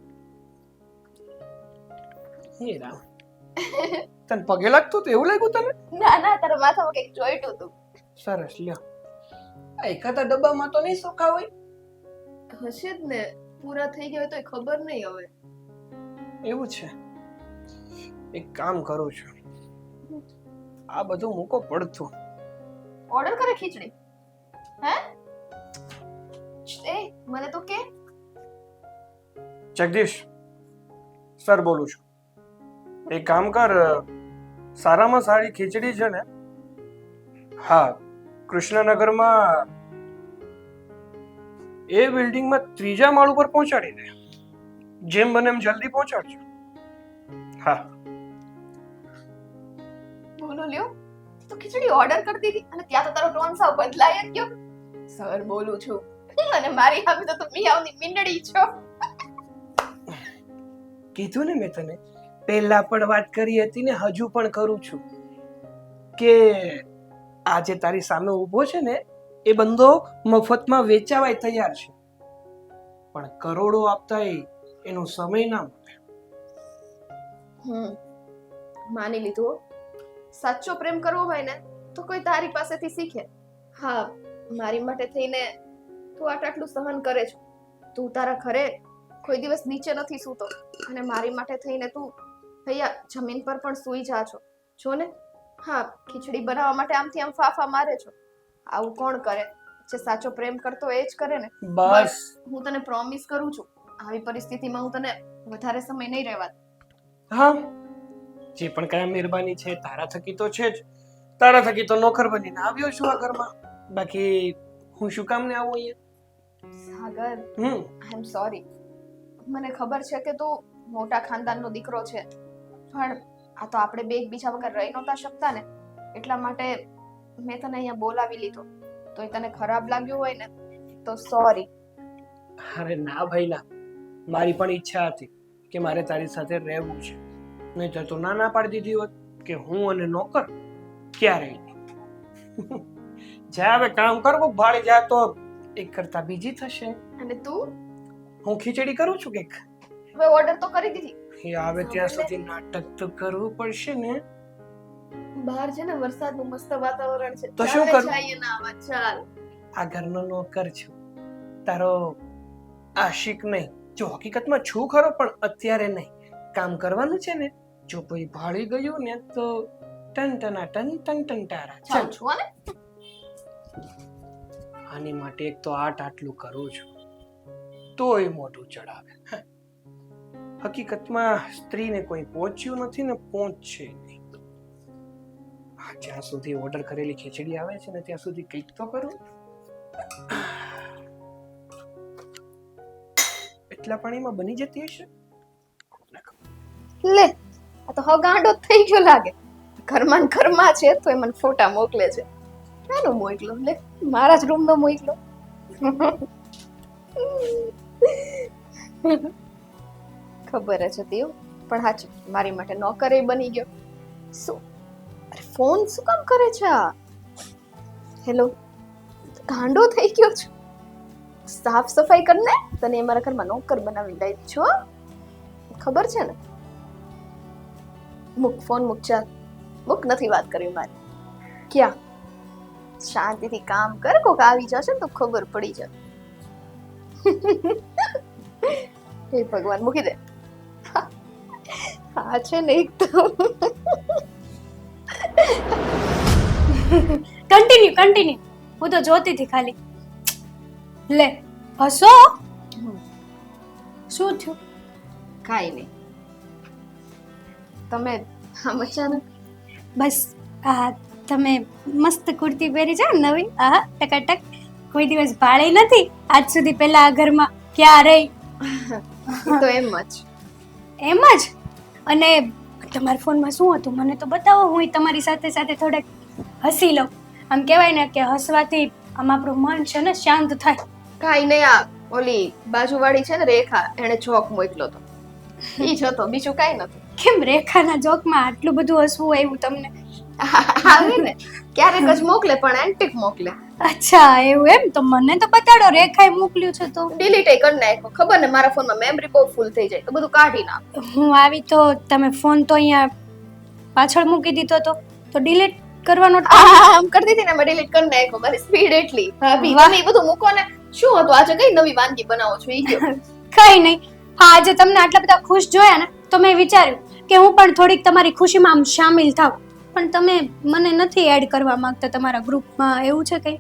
હે રામ, તને પગે લાગતું તો એવું લાગ્યું તને? ના ના, તારા માથામાં કંઈક ચોઈટું હતું. સરસ, લ્યો. આ એકાદા ડબ્બામાં તો નહીં સોખા હોય? હશે જ ને, પૂરા થઈ ગયા હોય તો ખબર નહીં હવે. એવું છે. એક કામ કરું છું, આ બધું મૂકો પડતું. ઓર્ડર કરે ખીચડી? હે? એ મને તો કે જગદીશ સર બોલું છું. એક કામ કર, સારામાં સારી ખીચડી છે ને, હા, કૃષ્ણનગરમાં એ બિલ્ડિંગમાં 3જા માળ ઉપર પહોંચાડી દે. જેમ બને એમ જલ્દી પહોંચાડજો. હા. બોલો લ્યો, તો ખીચડી ઓર્ડર કરી દીધી અને ત્યાં તો તારો ટોન સાવ બદલાય જ ગયો. સર બોલું છું અને મારી સામે તો તું મિયાવની મીંડળી છો. કીધું ને મેં તને, પહેલા પણ વાત કરી હતી ને હજુ પણ કરું છું કે આજે તારી સામે ઊભો છે ને એ બંદો મફતમાં વેચાવાય તૈયાર છે, પણ કરોડો આપતા એનો સમય ના મળે. માની લીધું. સાચો પ્રેમ કરવો હોય ને તો કોઈ તારી પાસેથી શીખે. હા, મારી માટે થઈને તું આટલું સહન કરે છે. તું તારા ઘરે કોઈ દિવસ નીચે નથી સૂતો અને મારી માટે થઈને તું ભૈયા જમીન પર પણ સૂઈ જા છો. જો ને, હા, ખીચડી બનાવવા માટે આમથી આમ ફાફા મારે છો. આવું કોણ કરે? જે સાચો પ્રેમ કરતો એ જ કરે ને. બસ હું તને પ્રોમિસ કરું છું, આવી પરિસ્થિતિમાં હું તને વધારે સમય નહીં રહેવા દઉં. હા, જે પણ કયા મહેરબાની છે તારા થકી તો છે જ. તારા થકી તો નોકર બનીને આવ્યો છું આ ઘરમાં, બાકી હું શું કામ ને આવું અહીંયા? સાગર, આઈ એમ સોરી. મને ખબર છે કે તું મોટા ખાનદાનનો દીકરો છે, પણ આ તો આપણે બે એકબીજા વગર રહી નહોતા શકતા ને, એટલા માટે મેં તને અહીંયા બોલાવી લીધો. તો એ તને ખરાબ લાગ્યું હોય ને તો સોરી. અરે ના ભાઈ ના, મારી પણ ઈચ્છા હતી કે મારે તારી સાથે રહેવું છે, નહીં તો ના પાડી દીધી હોત કે હું અને નોકર ક્યારેય નહીં. જા હવે કામ કરવું, ભાળી જા તો એક કરતા બીજી થશે. અને તું હું ખીચડી કરું છું કે હવે ઓર્ડર તો કરી દીધી. એ આવે ત્યાં સુધી નાટક તો કરવું પડશે ને. બહાર છે ને વરસાદનું મસ્ત વાતાવરણ છે. તો શું ચાલે કરું? જઈએ ના આવા, ચાલ. આ ઘરનો નોકર છું, તારો આશિક નહીં. જો હકીકતમાં છું ખરો, પણ અત્યારે નહીં. કામ કરવાનું છે ને, જો કોઈ ભાળી ગયું ને તો ટન ટના ટન ટન ટન ટારા. ચાલ છું ને. આની માટે એક તો આટલું કરું છું તોય મોઢું ચડાવે. હકીકતમાં સ્ત્રીને કોઈ પહોંચ્યું નથી ને પહોંચશે નહીં. જ્યાં સુધી ઓર્ડર કરેલી ખીચડી આવે છે ને ત્યાં સુધી કંઈક તો કરું. એટલા પાણીમાં બની જતી હશે. લે, આ તો હવે ગાંડો જ થઈ ગયો લાગે. ઘરમાં ને ઘરમાં છે તો એ મને ફોટા મોકલે છે. નાનો મોકલો, લે મારા જ રૂમ નો મોકલો. ખબર જ હતી એવું, પણ સાચું મારી માટે નોકર એ બની ગયો. શું? અરે ફોન શું કામ કરે છે આ? હેલો, ગાંડો થઈ ગયો છું. સાફ સફાઈ કરને, તને મારા ઘરમાં નોકર બનાવી દઈ છો. ખબર છે ને? મૂક ફોન, મૂક. ચાલ મૂક, નથી વાત કરવી મારે. ક્યાં? શાંતિથી કામ કર, કોક આવી જશે ને તો ખબર પડી જાય. હે ભગવાન, મૂકી દે. હા છે ને એક તો. કન્ટિન્યુ. હું તો જોતી હતી ખાલી. લે હસો. શું થયું? કાંઈ નહીં. તમે આમ અચાનક? બસ આ તમે મસ્ત કુર્તી પહેરી છે નવી, આહા ટકાટક. કોઈ દિવસ ભાળી નથી આજ સુધી પહેલા આ ઘરમાં. ક્યાં રહી? તો એમ જ. એમ જ? અને તમારા ફોનમાં શું હતું મને તો બતાવો, હું તમારી સાથે સાથે થોડેક હસી લઉં. આમ કહેવાય ને કે હસવાથી આમ આપણું મન છે ને શાંત થાય. કાંઈ નહીં, આ ઓલી બાજુવાળી છે ને રેખા, એણે જોક મોકલો તો ઈ જ હતો, બીજું કાંઈ નથી. કેમ રેખાના જોકમાં આટલું બધું હસવું આવ્યું તમને? આવે ને ક્યારેક જ મોકલે, પણ એન્ટિક મોકલે. અચ્છા એવું એમ? તો મને તો બતાડો, રેખાએ મોકલ્યું છે તો. ડિલીટ કરી નાખ્યો. ખબર ને મારા ફોનમાં મેમરી બહુ ફૂલ થઈ જાય તો બધું કાઢી નાખ. હું આવી તો તમે ફોન તો અહીંયા પાછળ મૂકી દીધો તો ડિલીટ કરવાનો આમ કરતી હતી ને, મેં ડિલીટ કરી નાખ્યો. મારી સ્પીડ એટલી. ભાભી તમે બધું મૂકો ને. શું હતું આજે? કઈ નવી વાનગી બનાવો છો ઈ કયો. કઈ નહીં. હા, આજે તમને આટલા બધા ખુશ જોયા ને તો મેં વિચાર્યું કે હું પણ થોડીક તમારી ખુશીમાં આમ શામિલ થાવ, પણ તમે મને નથી એડ કરવા માંગતા તમારા ગ્રુપમાં. એવું છે કઈ?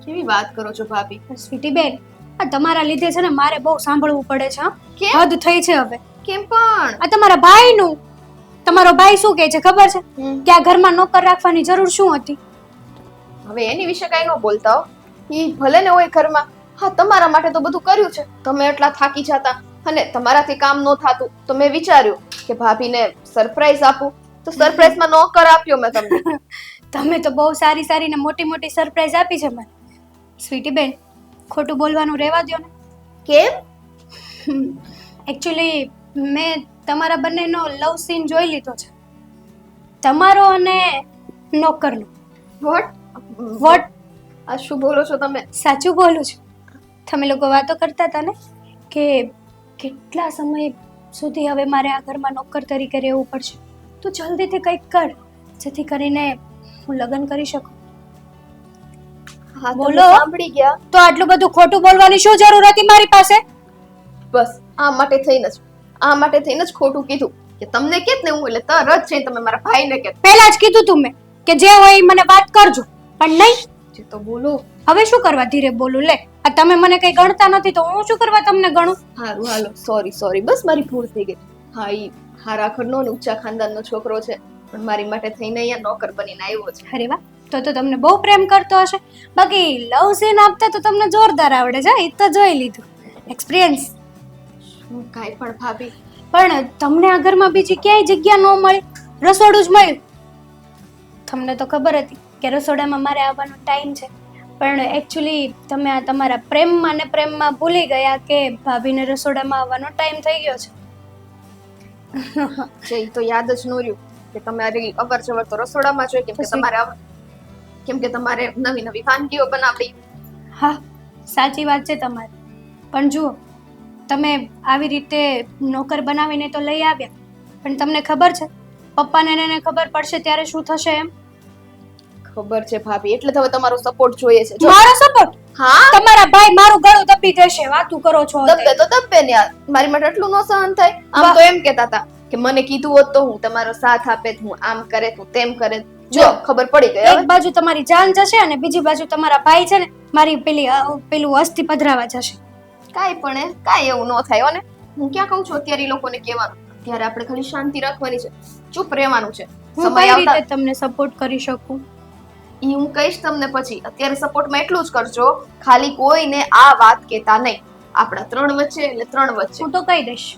કેવી વાત કરો છો ભાભી? સ્વીટી બેન, આ તમારા લીધે છે ને મારે બહુ સાંભળવું પડે છે. કેમ? હદ થઈ છે હવે. કેમ પણ? આ તમારા ભાઈનું, તમારો ભાઈ શું કહે છે ખબર છે હમ. કે આ ઘરમાં નોકર રાખવાની જરૂર શું હતી? હવે એની વિશે કાંઈ ન બોલતા હો. ઈ ભલે ને હોય ઘરમાં, હા તમારા માટે તો બધું કર્યું છે. તમે એટલા થાકી જતા અને તમારાથી કામ ન થાતું તો મેં વિચાર્યું કે ભાભીને સરપ્રાઈઝ આપું, તો સરપ્રાઈઝમાં નોકર આપ્યો મેં તમને. તમે તો બહુ સારી સારી ને મોટી મોટી સરપ્રાઈઝ આપી છે મને. સ્વીટી બેન, ખોટું બોલવાનું રહેવા દ્યો ને. કેમ? એકચ્યુઅલી મેં તમારા બંનેનો લવ સીન જોઈ લીધો છે, તમારો અને નોકરનો. વોટ? વોટ? આ શું બોલો છો તમે? સાચું બોલું છું. તમે લોકો વાતો કરતા હતા ને કે કેટલા સમય સુધી હવે મારે આ ઘરમાં નોકર તરીકે રહેવું પડશે, તો જલ્દીથી કંઈક કર જેથી કરીને હું લગ્ન કરી શકું. હા તમે બોલો. સાંભળી ગયા. તો આટલું બધું ખોટું બોલવાની શું જરૂર હતી મારી પાસે? બસ આ માટે થઈને જ ખોટું કીધું કે તમને કેત ને હું એટલે તરત જઈને તમે મારા ભાઈને કેત. પહેલા જ કીધું તું મેં કે જે હોય એ મને વાત કરજો, પણ નહીં. જે તો બોલો. હવે શું કરવા ધીરે બોલું? લે, આ તમે મને કઈ ગણતા નથી તો હું શું કરવા તમને ગણું? હારું હાલો, સોરી, બસ મારી ભૂલ થઈ ગઈ. હા, ઈ હારા ઘરનો ને ઊંચા ખાનદાનનો છોકરો છે, પણ મારી માટે થઈને અહીંયા નોકર બનીને આવ્યો છે. અરે વાહ, તો તમને બહુ પ્રેમ કરતો હશે. બાકી લવ સીન આપતા તો તમને જોરદાર આવડે છે, એ તો જોઈ લીધું, એક્સપિરિયન્સ. હું કાંઈ પણ ભાભી. પણ તમને આ ઘરમાં બીજી ક્યાંય જગ્યા ન મળી, રસોડું જ મળ્યું. તમને તો ખબર હતી કે રસોડામાં મારે આવવાનો ટાઈમ છે, પણ એકચ્યુઅલી તમે આ તમારા પ્રેમમાં ને પ્રેમમાં ભૂલી ગયા કે ભાભીને રસોડામાં આવવાનો ટાઈમ થઈ ગયો છે. છે ઈ તો યાદ જ ન રહ્યું કે તમારી અવર જવર તો રસોડામાં જોઈએ, કેમ કે તમારે નવી નવી વાનગીઓ બનાવડી. હા, સાચી વાત છે તમારી. પણ જુઓ, તમે આવી રીતે નોકર બનાવીને તો લઈ આવ્યા, પણ તમને ખબર છે પપ્પાને ને એને ખબર પડશે ત્યારે શું થશે એમ? ખબર છે ભાભી, એટલે તો હવે તમારો સપોર્ટ જોઈએ છે. જો મારો સપોર્ટ? હા, તમારા ભાઈ મારું ગળું દબી દેશે, વાતું કરો છો તે. દબ્બે તો દબ્બે ને યાર, મારી માટે એટલું ન સહન થાય. આમ તો એમ કહેતા હતા કે મને કીધું હોત તો હું તમારો સાથ આપે, હું આમ કરે તું તેમ કરે. જો ખબર પડી ગઈ એક હવે. બાજુ તમારી જાન જશે અને બીજી બાજુ તમારા ભાઈ છે ને મારી પેલું અસ્થિ પધરાવા જશે. કાંઈ એવું ન થાય હો ને. હું ક્યાં કહું છું અત્યારે ઈ લોકોને કહેવાનું, ત્યારે આપણે ખાલી શાંતિ રાખવાની છે, ચૂપ રહેવાનું છે. હું સમય કઈ આવતા રીતે તમને સપોર્ટ કરી શકું? ઈ હું કહીશ તમને પછી. અત્યારે સપોર્ટમાં એટલું જ કરજો, ખાલી કોઈને આ વાત કહેતા નહીં. આપણા 3 વચ્ચે એટલે 3 વચ્ચે. હું તો કહી દઈશ.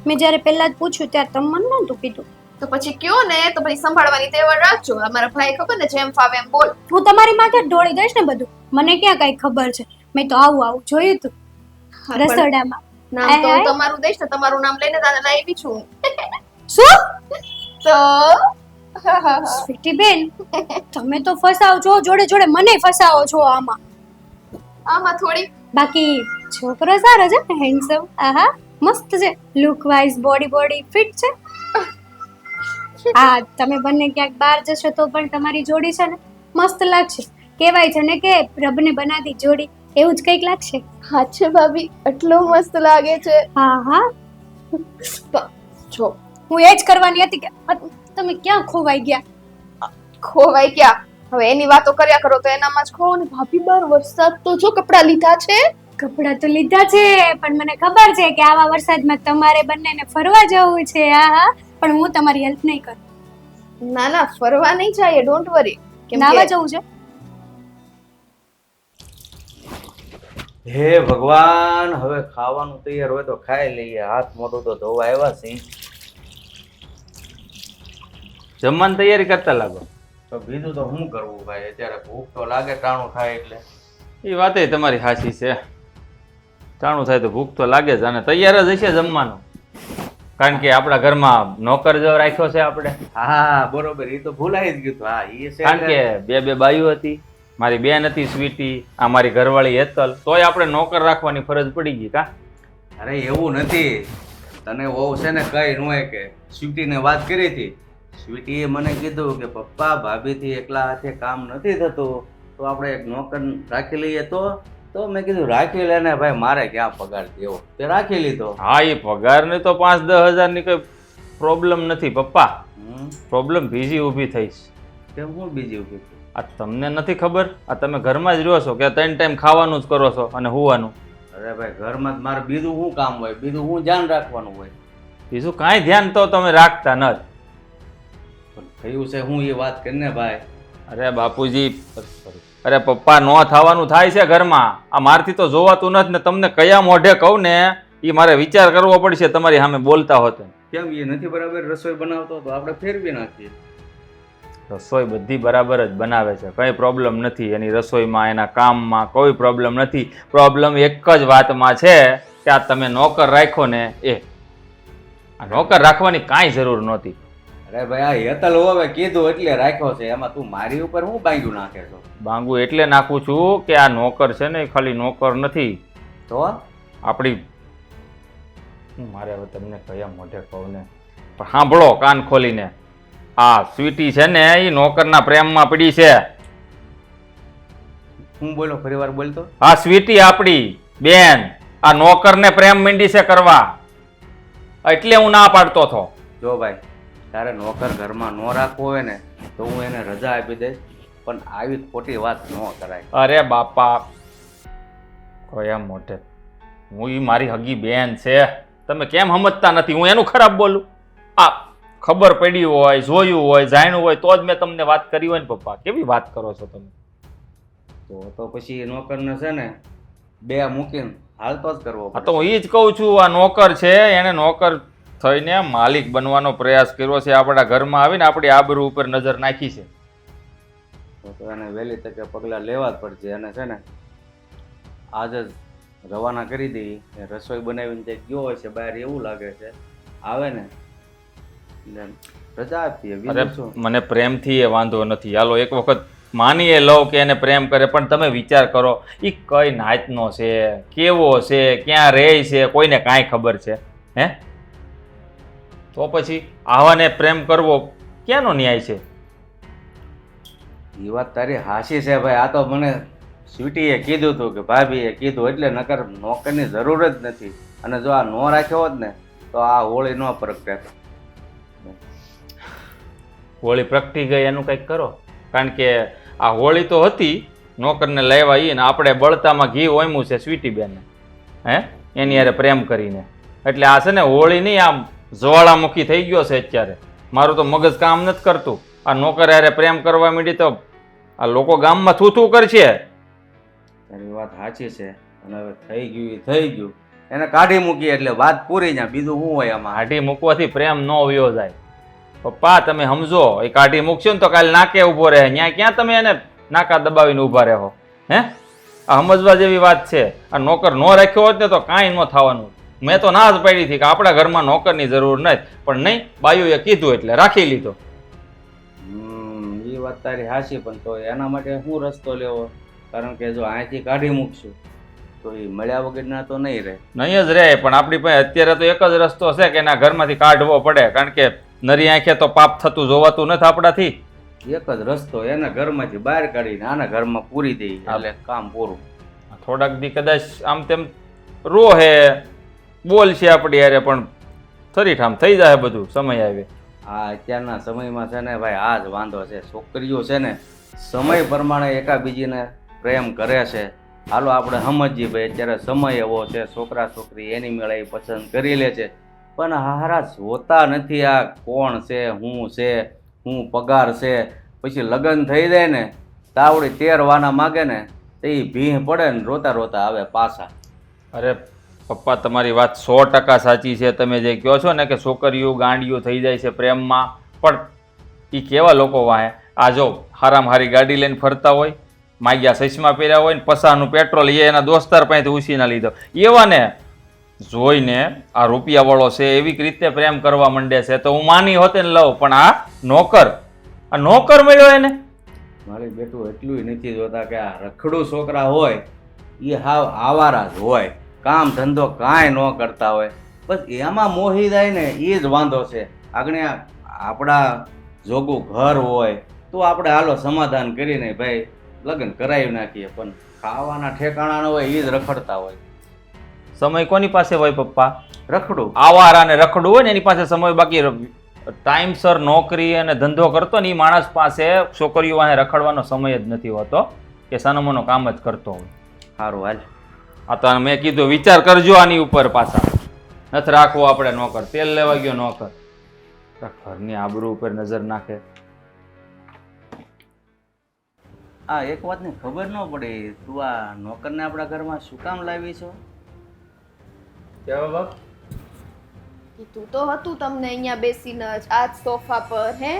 મેં જ્યારે પહેલા જ પૂછ્યું ત્યારે તમે મને નહોતું કીધું. તો પછી કયો ને, તો પછી સંભાળવાની તેવડ રાખજો. અમારા ભાઈ ખબર ને જેમ ફાવે એમ બોલ. હું તમારી માથે જ ઢોળી દઈશ ને બધું. મને ક્યાં કઈ ખબર છે? મેં તો આવું જોયું તું હા, પણ રસોડામાં. નામ તો હું આય. તમારું દઈશ ને, તમારું નામ લઈને તાને લાવી છું. શું? તો સ્વીટી બેન, તમે તો ફસાવો છો, જોડે જોડે મને ફસાવો છો આમાં. આમાં થોડી બાકી છોકરો સારો છે, હેન્ડસમ. આહા, મસ્ત છે. લુક વાઇઝ, બોડી ફિટ છે. હા, તમે બંને ક્યાંક બહાર જશો તો પણ તમારી જોડી છે ને મસ્ત લાગશે. કહેવાય છે ને કે રબને બનાવી જોડી, એવું જ કંઈક લાગશે. હા છે ભાભી, એટલું મસ્ત લાગે છે. હા હા, જો હું એ જ કરવાની હતી કે તમે ક્યાં ખોવાઈ ગયા? ખોવાઈ ગયા. હવે એની વાતો કર્યા કરો તો એનામાં જ ખોવો ને. ભાભી, બાર વરસાદ તો જો કપડાં લીધા છે. કપડાં તો લીધા છે, પણ મને ખબર છે કે આવા વરસાદમાં તમારે બંનેને ફરવા જવું છે. હા, પણ હું તમારી હેલ્પ નહીં કરું. ના ના, ફરવા નહીં જાય, ડોન્ટ વરી. નાવા જવું છે. હે ભગવાન, હવે ખાવાનું તૈયાર હોય તો ખાઈ લઈએ. હાથ મોઢું તો ધોવા આવ્યા છે. જમવાની તૈયારી કરતા લાગો. તો બીજું તો શું કરવું ભાઈ, અત્યારે ભૂખ તો લાગે ટાણું થાય એટલે. એ વાતે તમારી સાચી છે. ટાણું થાય તો ભૂખ તો લાગે જ, અને તૈયાર જ હશે જમવાનું. કારણ કે આપણા ઘરમાં નોકર જો રાખ્યો છે આપણે. હા બરોબર, એ તો ભૂલાઈ જ ગયું. હા એ છે. કારણ કે બે બાઈઓ હતી, મારી બેન હતી સ્વીટી, આ મારી ઘરવાળી હેતલ, તોય આપણે નોકર રાખવાની ફરજ પડી ગઈ. કા અરે એવું નથી, તને વહુ છે ને કઈ ન હોય કે સ્વીટીને વાત કરી હતી. સ્વીટીએ મને કીધું કે પપ્પા, ભાભીથી એકલા હાથે કામ નથી થતું, તો આપણે એક નોકર રાખી લઈએ. તો મેં કીધું રાખી લે ને ભાઈ, મારે ક્યાં પગાર દેવો, તે રાખી લીધો. હા, એ પગારની તો 5-10 હજારની કોઈ પ્રોબ્લેમ નથી પપ્પા. પ્રોબ્લેમ બીજી ઊભી થઈશ. કેમ, હું બીજી ઊભી થઈ? આ તમને નથી ખબર? આ તમે ઘરમાં જ રહ્યો છો કે 3 ટાઈમ ખાવાનું જ કરો છો અને હુવાનું? અરે અરે ભાઈ ઘરમાં જ મારે બીજું શું કામ હોય, બીજું શું ધ્યાન રાખવાનું હોય? બીજું કાંઈ ધ્યાન તો તમે રાખતા નથી. પણ થયું છે હું એ વાત કરીને ભાઈ. અરે બાપુજી, અરે પપ્પા, નો થવાનું થાય છે ઘરમાં. આ મારથી તો જોવાતું નથી ને તમને કયા મોઢે કહું ને એ મારે વિચાર કરવો પડશે તમારી સામે બોલતા હોત. કેમ એ નથી બરાબર રસોઈ બનાવતો તો આપણે ફેરવી નાખીએ. રસોઈ બધી બરાબર જ બનાવે છે, કંઈ પ્રોબ્લેમ નથી એની રસોઈમાં, એના કામમાં કોઈ પ્રોબ્લેમ નથી. પ્રોબ્લેમ એક જ વાતમાં છે કે આ તમે નોકર રાખ્યો ને એ. આ નોકર રાખવાની કાંઈ જરૂર નહોતી. અરે ભાઈ આ હેતલ હવે કીધું એટલે રાખ્યો છે, એમાં તું મારી ઉપર હું બાંધ્યું નાખે છો? બાંગુ એટલે નાખું છું કે આ નોકર છે ને એ ખાલી નોકર નથી. તો આપણી મારે હવે તમને કયા મોઢે કહું ને, પણ સાંભળો કાન ખોલીને. આ સ્વીટી છે ને એ નોકરના પ્રેમમાં પડી છે. હું બોલો ફરી વાર બોલતો? આ સ્વીટી આપણી બેન આ નોકરને પ્રેમ માંડી છે કરવા, એટલે હું ના પાડતો હતો. જો ભાઈ તારે નોકર ઘરમાં ન રાખવો હોય ને તો હું એને રજા આપી દઈશ, પણ આવી ખોટી વાત ન કરાય. અરે બાપા, કયા મોઢે? હું ઈ મારી હગી બેન છે, તમે કેમ સમજતા નથી? હું એનું ખરાબ બોલું? આ ખબર પડી હોય, જોયું હોય, જાણ્યું હોય તો જ મેં તમને વાત કરી હોય ને પપ્પા. કેવી વાત કરો છો તમે? તો પછી એ નોકરને છે ને બે મૂકીને હાલતો જ કરવો હા પડે. તો હું એ જ કહું છું, આ નોકર છે એને નોકર થઈને માલિક બનવાનો પ્રયાસ કર્યો છે, આપણા ઘરમાં આવીને આપણી આબરૂ ઉપર નજર નાખી છે. તો એને વહેલી તકે પગલાં લેવા જ પડશે. અને છે ને આજે જ રવાના કરી દઈએ. એ રસોઈ બનાવીને જે ગયો હોય છે બહાર એવું લાગે છે, આવે ને એટલે રજા આપીએ. અરે બીજું શું? મને પ્રેમથી એ વાંધો નથી, હાલો એક વખત માનીએ લઉં કે એને પ્રેમ કરે, પણ તમે વિચાર કરો એ કઈ નાતનો છે, કેવો છે, ક્યાં રહે છે, કોઈને કાંઈ ખબર છે? હે? તો પછી આવાને પ્રેમ કરવો ક્યાંનો ન્યાય છે? એ વાત તારી હાસી છે ભાઈ. આ તો મને સ્વીટીએ કીધું હતું કે ભાભીએ કીધું એટલે નકર નોકરની જરૂર જ નથી. અને જો આ નો રાખ્યો હોત ને તો આ હોળી ન પ્રગટે. હોળી પ્રગટી ગઈ એનું કંઈક કરો, કારણ કે આ હોળી તો હતી નોકરને લેવા ઈ ને આપણે બળતામાં ઘી ઓયમું છે સ્વીટી બેનને, હે એની હારે પ્રેમ કરીને. એટલે આ છે ને હોળી નહીં, આમ જ્વાળામુખી થઈ ગયો છે અત્યારે. મારું તો મગજ કામ નથી કરતું. આ નોકર હારે પ્રેમ કરવા માંડી તો આ લોકો ગામમાં થૂથું કરશે. તારી વાત સાચી છે. અને હવે થઈ ગયું એ થઈ ગયું, એને કાઢી મૂકી એટલે વાત પૂરી. ત્યાં બીજું શું હોય આમાં? કાઢી મૂકવાથી પ્રેમ ન વયો જાય. પપ્પા તમે સમજો, એ કાઢી મૂકશો ને તો કાલે નાકે ઊભો રહે. ત્યાં ક્યાં તમે એને નાકા દબાવીને ઊભા રહો? હે, આ સમજવા જેવી વાત છે. આ નોકર ન રાખ્યો હોત ને તો કાંઈ ન થવાનું. મેં તો ના જ પાડી હતી કે આપણા ઘરમાં નોકરની જરૂર નથી, પણ નહીં, બાયુએ કીધું એટલે રાખી લીધો. એ વાત તારી હાચી, પણ તો એના માટે શું રસ્તો લેવો? કારણ કે જો અહીંથી કાઢી મૂકશું તો એ મળ્યા વગરના તો નહીં રહે. નહીં જ રહે, પણ આપણી પાસે અત્યારે તો એક જ રસ્તો છે કે એના ઘરમાંથી કાઢવો પડે, કારણ કે નરી આંખે તો પાપ થતું જોવાતું નથી આપણાથી. એક જ રસ્તો, એના ઘરમાંથી બહાર કાઢીને આના ઘરમાં પૂરી દઈ એટલે કામ પૂરું. થોડાક દી કદાચ આમ તેમ રોહે, બોલ છે આપણી યારે, પણ થરીઠામ થઈ જાય બધું સમય આવે. આ અત્યારના સમયમાં છે ને ભાઈ આ જ વાંધો છે. છોકરીઓ છે ને સમય પ્રમાણે એકાબીજીને પ્રેમ કરે છે. હાલો આપણે સમજીએ ભાઈ અત્યારે સમય એવો છે, છોકરા છોકરી એની મેળે પસંદ કરી લે છે, પણ હારા જોતા નથી આ કોણ છે, શું છે, શું પગાર છે. પછી લગ્ન થઈ જાય ને તાવડી તેરવાના માગે ને તો એ ભીહ પડે ને રોતા રોતા આવે પાછા. અરે પપ્પા તમારી વાત 100% સાચી છે. તમે જે કહો છો ને કે છોકરીઓ ગાંડીઓ થઈ જાય છે પ્રેમમાં, પણ એ કેવા લોકો વાહે? આ જો હારામ હારી ગાડી લઈને ફરતા હોય, માગ્યા ચશ્મા પહેર્યા હોય ને પસાનું પેટ્રોલ એ એના દોસ્તાર પાસેથી ઉછીના લીધો, એવાને જોઈને આ રૂપિયાવાળો છે એવી રીતે પ્રેમ કરવા માંડે છે તો હું માની હોતે ને લઉં, પણ આ નોકર મળ્યો એને. મારી બેટું એટલું નથી જોતા કે આ રખડું છોકરા હોય એ હાવ આવારા જ હોય, કામ ધંધો કાંઈ ન કરતા હોય, બસ એમાં મોહી જાય ને એ જ વાંધો છે. આગળ આપણા જોગું ઘર હોય તો આપણે હાલો સમાધાન કરીને ભાઈ લગ્ન કરાવી નાખીએ, પણ ખાવાના ઠેકાણા ન હોય એ જ રખડતા હોય. સમય કોની પાસે હોય પપ્પા? રખડું આવારા ને રખડું હોય ને એની પાસે સમય. બાકી ટાઈમસર નોકરી અને ધંધો કરતો ને એ માણસ પાસે છોકરીઓ વાહે રખડવાનો સમય જ નથી હોતો, કે સાનોમાનો કામ જ કરતો હોય. સારું હાલ આ તો મેં કીધું વિચાર કરજો આની ઉપર પાછા. નથી રાખવો આપણે નોકર. તેલ લેવા ગયો નોકર. ઘરની આબરૂ ઉપર નજર નાખે. આ એક વાતની ખબર ન પડી, તું આ નોકરને આપણા ઘરમાં શું કામ લાવી છો? કેવા બાપ? કીધું તો હતું તમને અહીંયા બેસીને જ આ જ સોફા પર હે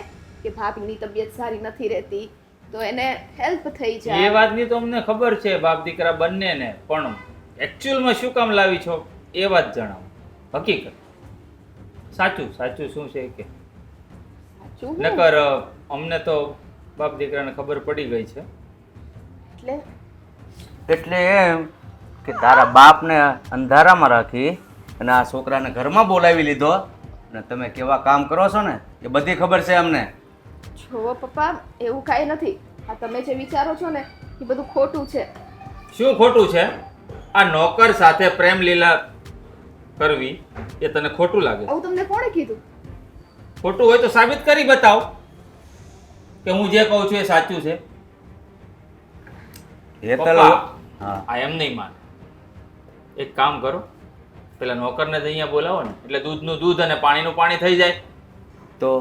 કે ભાભીની તબિયત સારી નથી રહેતી તો એને હેલ્પ થઈ એ જાય. વાતની તો અમને ખબર છે બાપ દીકરા બંનેને, પણ એકચ્યુઅલમાં શું કામ લાવી છો એ વાત જણાવો. હકીકત સાચું સાચું શું છે કે સાચું હું? નકર અમને તો બાપ દીકરાને ખબર પડી ગઈ છે. એટલે એટલે એમ કે તારા બાપને અંધારામાં રાખી અને આ છોકરાને ઘરમાં બોલાવી લીધો અને તમે કેવા કામ કરો છો ને એ બધી ખબર છે અમને. જો પપ્પા એવું કાંઈ નથી. આ તમે જે વિચારો છો ને એ બધું ખોટું છે. શું ખોટું છે? આ નોકર સાથે પ્રેમ લીલા કરવી એ તને ખોટું લાગે છે? આવું તમને કોણે કીધું? ખોટું હોય તો સાબિત કરી બતાવ કે હું જે કહું છું એ સાચું છે. હેતલ, પપ્પા, હા આ એમ નહીં માને. એક કામ કરો, પેલા નોકરને જ અહીંયા બોલાવો ને એટલે દૂધનું દૂધ અને પાણીનું પાણી થઈ જાય. તો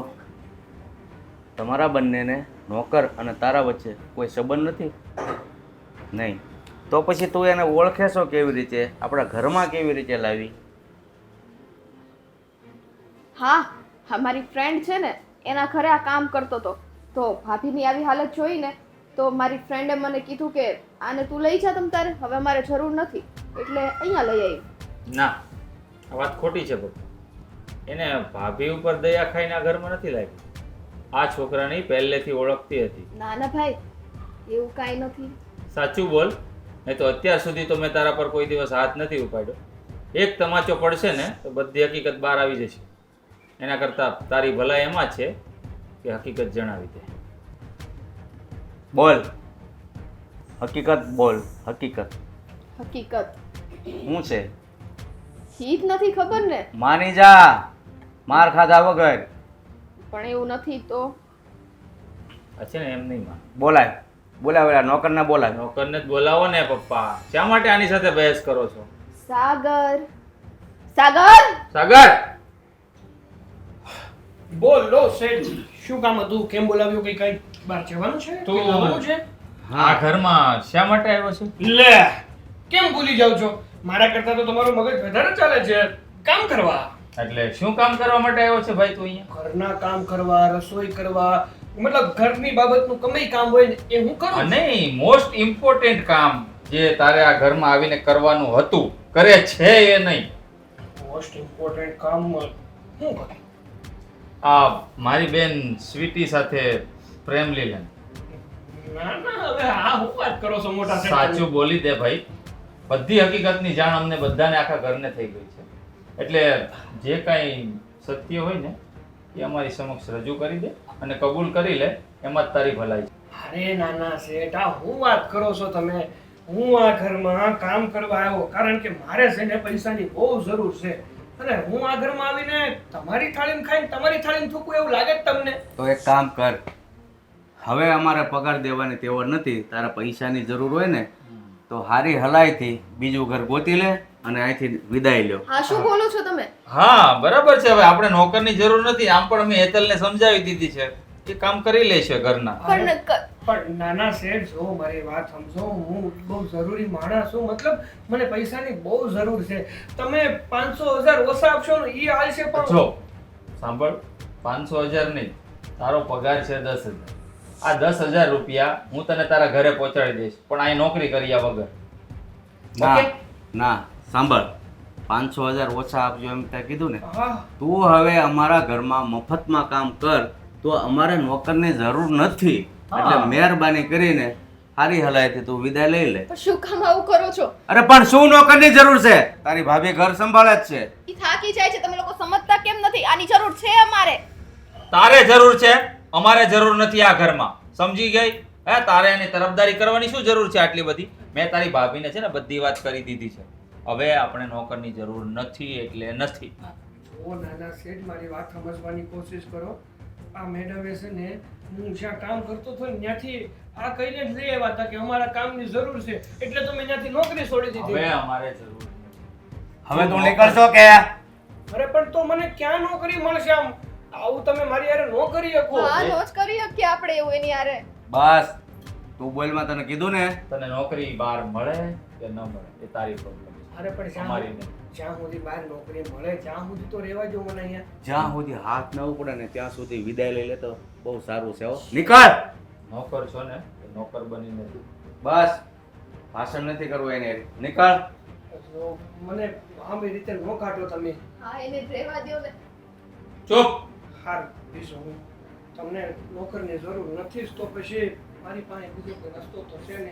તમારા બંનેને નોકર અને તારા વચ્ચે કોઈ સંબંધ નથી? નહીં. તો પછી તું એને ઓળખે છો કેવી રીતે? આપણા ઘરમાં કેવી રીતે લાવી? હા મારી ફ્રેન્ડ છે ને એના ઘરે આ કામ કરતો હતો તો ભાભીની આવી હાલત જોઈને તો મારી ફ્રેન્ડે મને કીધું કે આને તું લઈ જા તમ તારે, હવે મારે જરૂર નથી એટલે અહીંયા લઈ આવી. ના, આ વાત ખોટી છે પપ્પા. એને ભાભી ઉપર દયા ખાઈને આ ઘરમાં નથી લાવી. આ છોકરાની પહેલેથી ઓળખતી હતી. ના ના ભાઈ એવું કાંઈ નથી. સાચું બોલ, નહીં તો અત્યાર સુધી તો મેં તારા પર કોઈ દિવસ હાથ નથી ઉપાડ્યો. એક તમાચો પડશે ને તો બધી હકીકત બહાર આવી જશે. એના કરતાં તારી ભલાઈ એમાં છે કે હકીકત જણાવી દે. બોલ, હકીકત બોલ. હકીકત હકીકત શું છે? ઈ જ નથી ખબર ને. માની જા, માર ખાધા વગર. પણ એવું નથી તો આ છે ને એમ નહીં માં. બોલાય બોલાય, નોકરને બોલાય. નોકરને જ બોલાવો ને પપ્પા. શા માટે આની સાથે બહેસ કરો છો? સાગર સાગર સાગર! બોલો શેઠ, શું કામ હતું? કેમ બોલાવ્યું? કઈ કઈ બહાર જવાનું છે? તું- કંઈ લાવવાનું છે? આ ઘરમાં શા માટે આવ્યો છે? લે, કેમ ભૂલી જાવ છો? મારા કરતા તો તમારું મગજ વધારે ચાલે છે. કામ કરવા, એટલે શું કામ કરવા માટે આવ્યો છે ભાઈ તું અહીંયા? ઘરના કામ કરવા, રસોઈ કરવા, મતલબ ઘરની બાબતનું કઈ કામ હોય ને એ હું કરું. નહીં, મોસ્ટ ઇમ્પોર્ટન્ટ કામ જે તારે આ ઘરમાં આવીને કરવાનું હતું, કરે છે એ નહીં. મોસ્ટ ઇમ્પોર્ટન્ટ કામ હું કરું? આ મારી બેન સ્વીટી સાથે પ્રેમ લીલન. ના ના, હવે આ હું વાત કરો છો મોટા શેઠ? સાચું બોલી દે ભાઈ. બધી હકીકતની જાણ અમને બધાને આખા ઘરને થઈ ગઈ છે. એટલે જે કાંઈ સત્ય હોય ને એ અમારી સમક્ષ રજૂ કરી દે અને કબૂલ કરી લે, એમાં જ તારી ભલાઈ છે. અરે નાના શેઠ, આ હું વાત કરો છો તમે? હું આ ઘરમાં કામ કરવા આવ્યો કારણ કે મારે છે ને પૈસાની બહુ જરૂર છે અને હું આ ઘરમાં આવીને તમારી થાળીમાં ખાઈને તમારી થાળીમાં થૂકું એવું લાગે જ તમને? તો એક કામ કર, હવે અમારે પગાર દેવાની તેવડ નથી. તારા પૈસાની જરૂર હોય ને તો હારી હલાઈથી બીજું ઘર ગોતી લે અને અહીંથી વિદાય લ્યો. હા શું બોલો છો તમે? હા બરાબર છે. હવે આપણે નોકરની જરૂર નથી. આમ પણ મેં હેતલને સમજાવી દીધી છે, એ કામ કરી લેશે ઘરના. પણ પણ નાના શેઠ, જો મારી વાત સમજો, હું બહુ જરૂરી માણસ છું. મતલબ મને પૈસાની બહુ જરૂર છે. તમે 500,000 ઓછા આપશો ને એ હાલશે પણ જો સાંભળ, 500,000 નહીં, તારો પગાર છે 10,000. આ 10,000 રૂપિયા હું તને તારા ઘરે પહોંચાડી દઈશ, પણ અહીં નોકરી કર્યા વગર. ના ઓકે? ના, સાંભળ, 500,000 ઓછા આપજો એમ તે કીધું ને. હા, તું હવે અમારા ઘરમાં મફતમાં કામ કર તો અમારે નોકરની જરૂર નથી. એટલે હા. મહેરબાની કરીને હારી હલાઈથી તું વિદાય લઈ લે. પણ શું કામ આવું કરો છો? અરે પણ શું નોકરની જરૂર છે? તારી ભાભી ઘર સંભાળે જ છે. ઈ થાકી જાય છે, તમે લોકો સમજતા કેમ નથી? આની જરૂર છે અમારે. તારે જરૂર છે, અમારે જરૂર નથી આ ઘરમાં. સમજી ગઈ? હે, તારે એની તરફદારી કરવાની શું જરૂર છે આટલી બધી? મેં તારી ભાભીને છે ને બધી વાત કરી દીધી છે. હવે આપણે નોકરની જરૂર નથી એટલે નથી. જો નાના શેઠ, મારી વાત સમજવાની કોશિશ કરો. આ મેડમે છે ને હું જ્યાં કામ કરતો હતો ને ત્યાંથી આ કહીને જ લઈ આવ્યા હતા કે અમારા કામની જરૂર છે એટલે તો મેં ત્યાંથી નોકરી છોડી હવે દીધી. અમારે જરૂર હવે તું નીકળશો કે અરે પણ તો મને ક્યાં નોકરી મળશે આમ આવું તમે મારી યારે ન કરી શકો. હા નો જ કરી શકીએ આપણે એવું એની હારે. બસ તું બોલમાં તને કીધું ને. તને નોકરી બહાર મળે કે ન મળે એ તારી પ્રોબ્લેમ અરે પણ અમારી નહીં. જ્યાં સુધી બહાર નોકરી મળે ત્યાં સુધી તો રહેવા જો મને અહીંયા. જ્યાં સુધી હાથ ન ઉપડે ને ત્યાં સુધી વિદાય લઈ લે તો બહુ સારું છે હો. નીકળ. નોકર છો ને તો નોકર બનીને જ. બસ ભાષણ નથી કરવું એને. નીકળ. તો મને આમ રીતે ન કાઢો તમે. હા એને રહેવા દ્યો ને. ચૂપ. હાર બીજો હું તમને નોકરની જરૂર નથી જ તો પછી મારી પાસે બીજો કોઈ રસ્તો તો છે ને.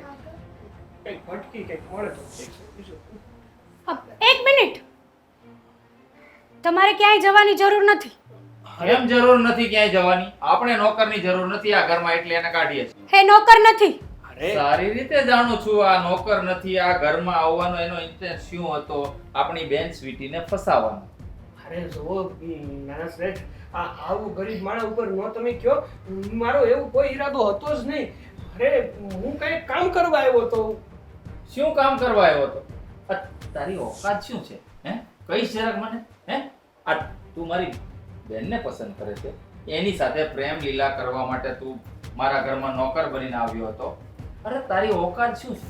કંઈક ભટકી કંઈક મળે તો ઠીક છે બીજું શું? એક મિનિટ, તમારે ક્યાંય જવાની જરૂર નથી. એમ જરૂર નથી ક્યાંય જવાની. આપણે નોકરની જરૂર નથી આ ઘરમાં એટલે એને કાઢીએ છીએ. હે નોકર નથી. અરે સારી રીતે જાણું છું આ નોકર નથી. આ ઘરમાં આવવાનો એનો ઇન્ટેન્સ શું હતો? આપણી બેન સ્વીટીને ફસાવવાનો. અરે જુઓ નાના શ્રેષ્ઠ આ આવું ગરીબ માણસ ઉપર નો તમે કયો. મારો એવું કોઈ ઈરાદો હતો જ નહીં. અરે હું કંઈક કામ કરવા આવ્યો હતો. શું કામ કરવા આવ્યો હતો? આ તારી ઓકાત શું છે? હે કઈશ જરાક મને. હે આ તું મારી બેનને પસંદ કરે છે, એની સાથે પ્રેમ લીલા કરવા માટે તું મારા ઘરમાં નોકર બનીને આવ્યો હતો. અરે તારી ઓકાત શું છે?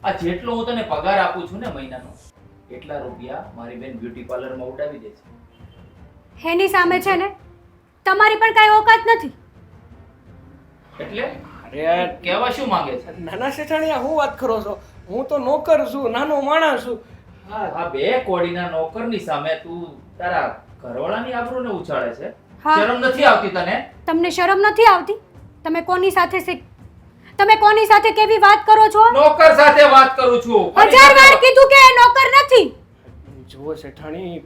આ જેટલો હું તને પગાર આપું છું ને મહિનાનો એટલા રૂપિયા મારી બેન બ્યુટી પાર્લરમાં ઉડાવી દે છે. એની સામે છે ને તમારી પણ કાંઈ ઓકાત નથી. એટલે અરે કહેવા શું માંગે છે? નાના શેઠાણીયા હું વાત કરો છો? હું તો નોકર છું, નાનો માણસ છું. હા આ બે કોડીના નોકરની સામે તું તારા ઘરવાળાની આબરૂને ઉછાળે છે. હા. શરમ નથી આવતી તને? તમને શરમ નથી આવતી? તમે કોની સાથે કેવી વાત કરો છો? નોકર સાથે વાત કરું છું. 1000 વાર કીધું કે એ નોકર નથી. જુઓ શેઠાણી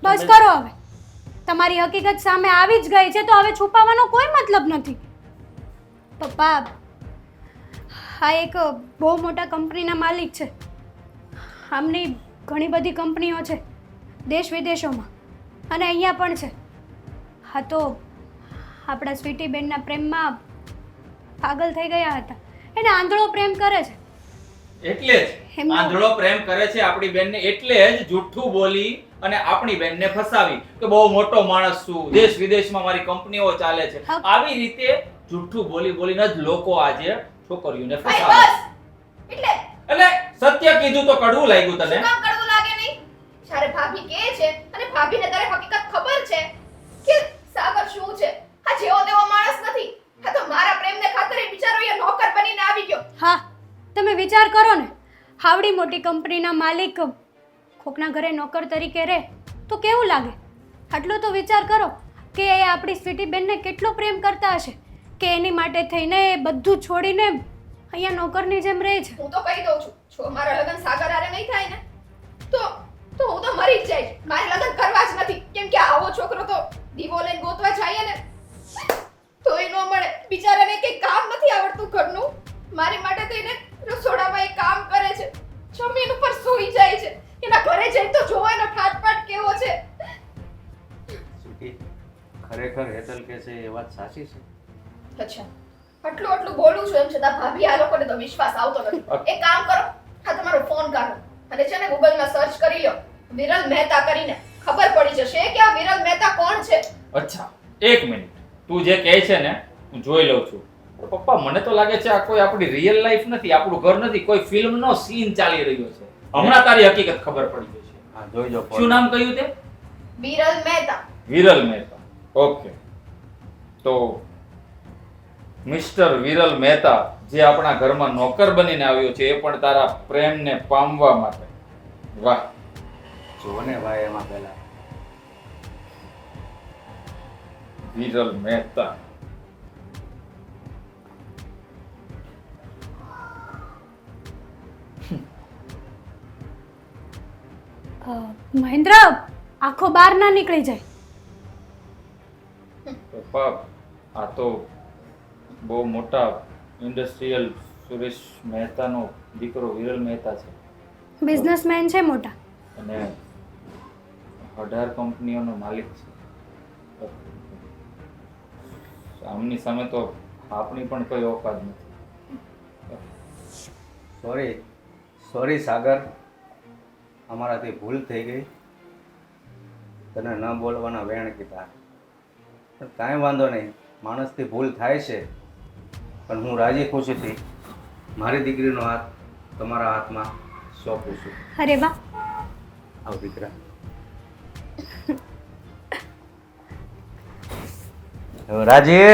બસ કરો હવે. તમારી હકીકત સામે આવી જ ગઈ છે તો હવે છુપાવવાનો કોઈ મતલબ નથી. પપ્પા આ એક બહુ મોટા કંપનીના માલિક છે. આમની ઘણી બધી કંપનીઓ છે દેશ વિદેશોમાં અને અહીંયા પણ છે. હા તો આપણા સ્વીટી બેનના પ્રેમમાં પાગલ થઈ ગયા હતા. એને આંધળો પ્રેમ કરે છે. એટલે જ એમનો- આંધળો પ્રેમ કરે છે આપણી બેનને એટલે જ જૂઠું બોલી અને આપણી બેનને ફસાવી કે બહુ મોટો માણસ છું, દેશ વિદેશમાં મારી કંપનીઓ ચાલે છે. હા. આવી રીતે જૂઠું બોલી બોલીને જ લોકો આજે છોકરીઓને ભાઈ ફસાવે બસ. છે. એટલે એટલે સત્ય કીધું તો કડવું લાગ્યું તને? શું કામ કડવું લાગે નહીં? જ્યારે ભાભી કહે છે અને ભાભીને દરેક હકીકત ખબર છે કે સાગર શું છે. આ જેવો તેવો માણસ નથી. આ તો મારા પ્રેમને ખાતર એ બિચારો અહીંયા નોકર બનીને આવી ગયો. હા તમે વિચાર કરો ને, હાવડી મોટી કંપનીના માલિક કોકના ઘરે નોકર તરીકે રહે તો કેવું લાગે? આટલો તો વિચાર કરો કે એ આપણી સ્વીટી બેનને કેટલો પ્રેમ કરતા હશે કે એની માટે થઈને એ બધું છોડીને અહીંયા નોકરની જેમ રહે છે. હું તો કહી દઉં છું, જો મારા લગ્ન સાગર હારે નહીં થાય ને તો હું તો મરી જ જઈશ. મારે લગ્ન કરવા જ નથી. કેમ કે આવો છોકરો તો દીવો લઈને ગોતવા જાય ને તોય ન મળે. બિચારાને કંઈ કામ નથી આવડતું ઘરનું. મારી માટે તો એને રસોડામાં એ કામ કરે છે, જમીન ઉપર સૂઈ જાય છે. એના ઘરે જઈને તો જોવો એનો ઠાટપાટ કેવો છે. સુખી, ખરેખર હેતલ કે છે એ વાત સાચી છે. અચ્છા આટલું બોલું છું એમ છતાં ભાભી આ લોકોને તો વિશ્વાસ આવતો નથી. એક કામ કરો, આ તમારો ફોન કાઢો અને છે ને ગૂગલમાં સર્ચ કરી લો વિરલ મહેતા કરીને. ખબર પડી જશે કે આ વિરલ મહેતા કોણ છે. અચ્છા એક મિનિટ, તું જે કહે છે ને હું જોઈ લઉં છું. પણ પપ્પા મને તો લાગે છે આ કોઈ આપણી રિયલ લાઈફ નથી, આપણું ઘર નથી, કોઈ ફિલ્મનો સીન ચાલી રહ્યો છે. હમણાં તારી હકીકત ખબર પડી જશે. હા જોઈ લો. શું નામ કહ્યું તે? વિરલ મહેતા. વિરલ મહેતા. ઓકે, તો મિસ્ટર વિરલ મહેતા જે આપણા ઘરમાં નોકર બનીને આવ્યો છે એ પણ તારા પ્રેમને પામવા માટે. વાહ. જો ને ભાઈ એમાં પહેલા વિરલ મહેતા. મહેન્દ્ર આખો બહાર ના નીકળી જાય. પપ્પા આ તો બહુ મોટા ઇન્ડસ્ટ્રીયલ સુરેશ મહેતાનો દીકરો વિરલ મહેતા છે બિઝનેસમેન છે મોટા. અને 18 કંપનીઓનો માલિક છે. આમની સામે તો આપણી પણ કોઈ ઓકાત નથી. સોરી સાગર, અમારાથી ભૂલ થઈ ગઈ, તને ન બોલવાના વેણ કીધા. પણ કાંઈ વાંધો નહીં, માણસથી ભૂલ થાય છે. પણ હું રાજી ખુશીથી મારી દીકરીનો હાથ તમારા હાથમાં સોંપું છું. અરે વાહ, આવ દીકરા. હવે રાજી,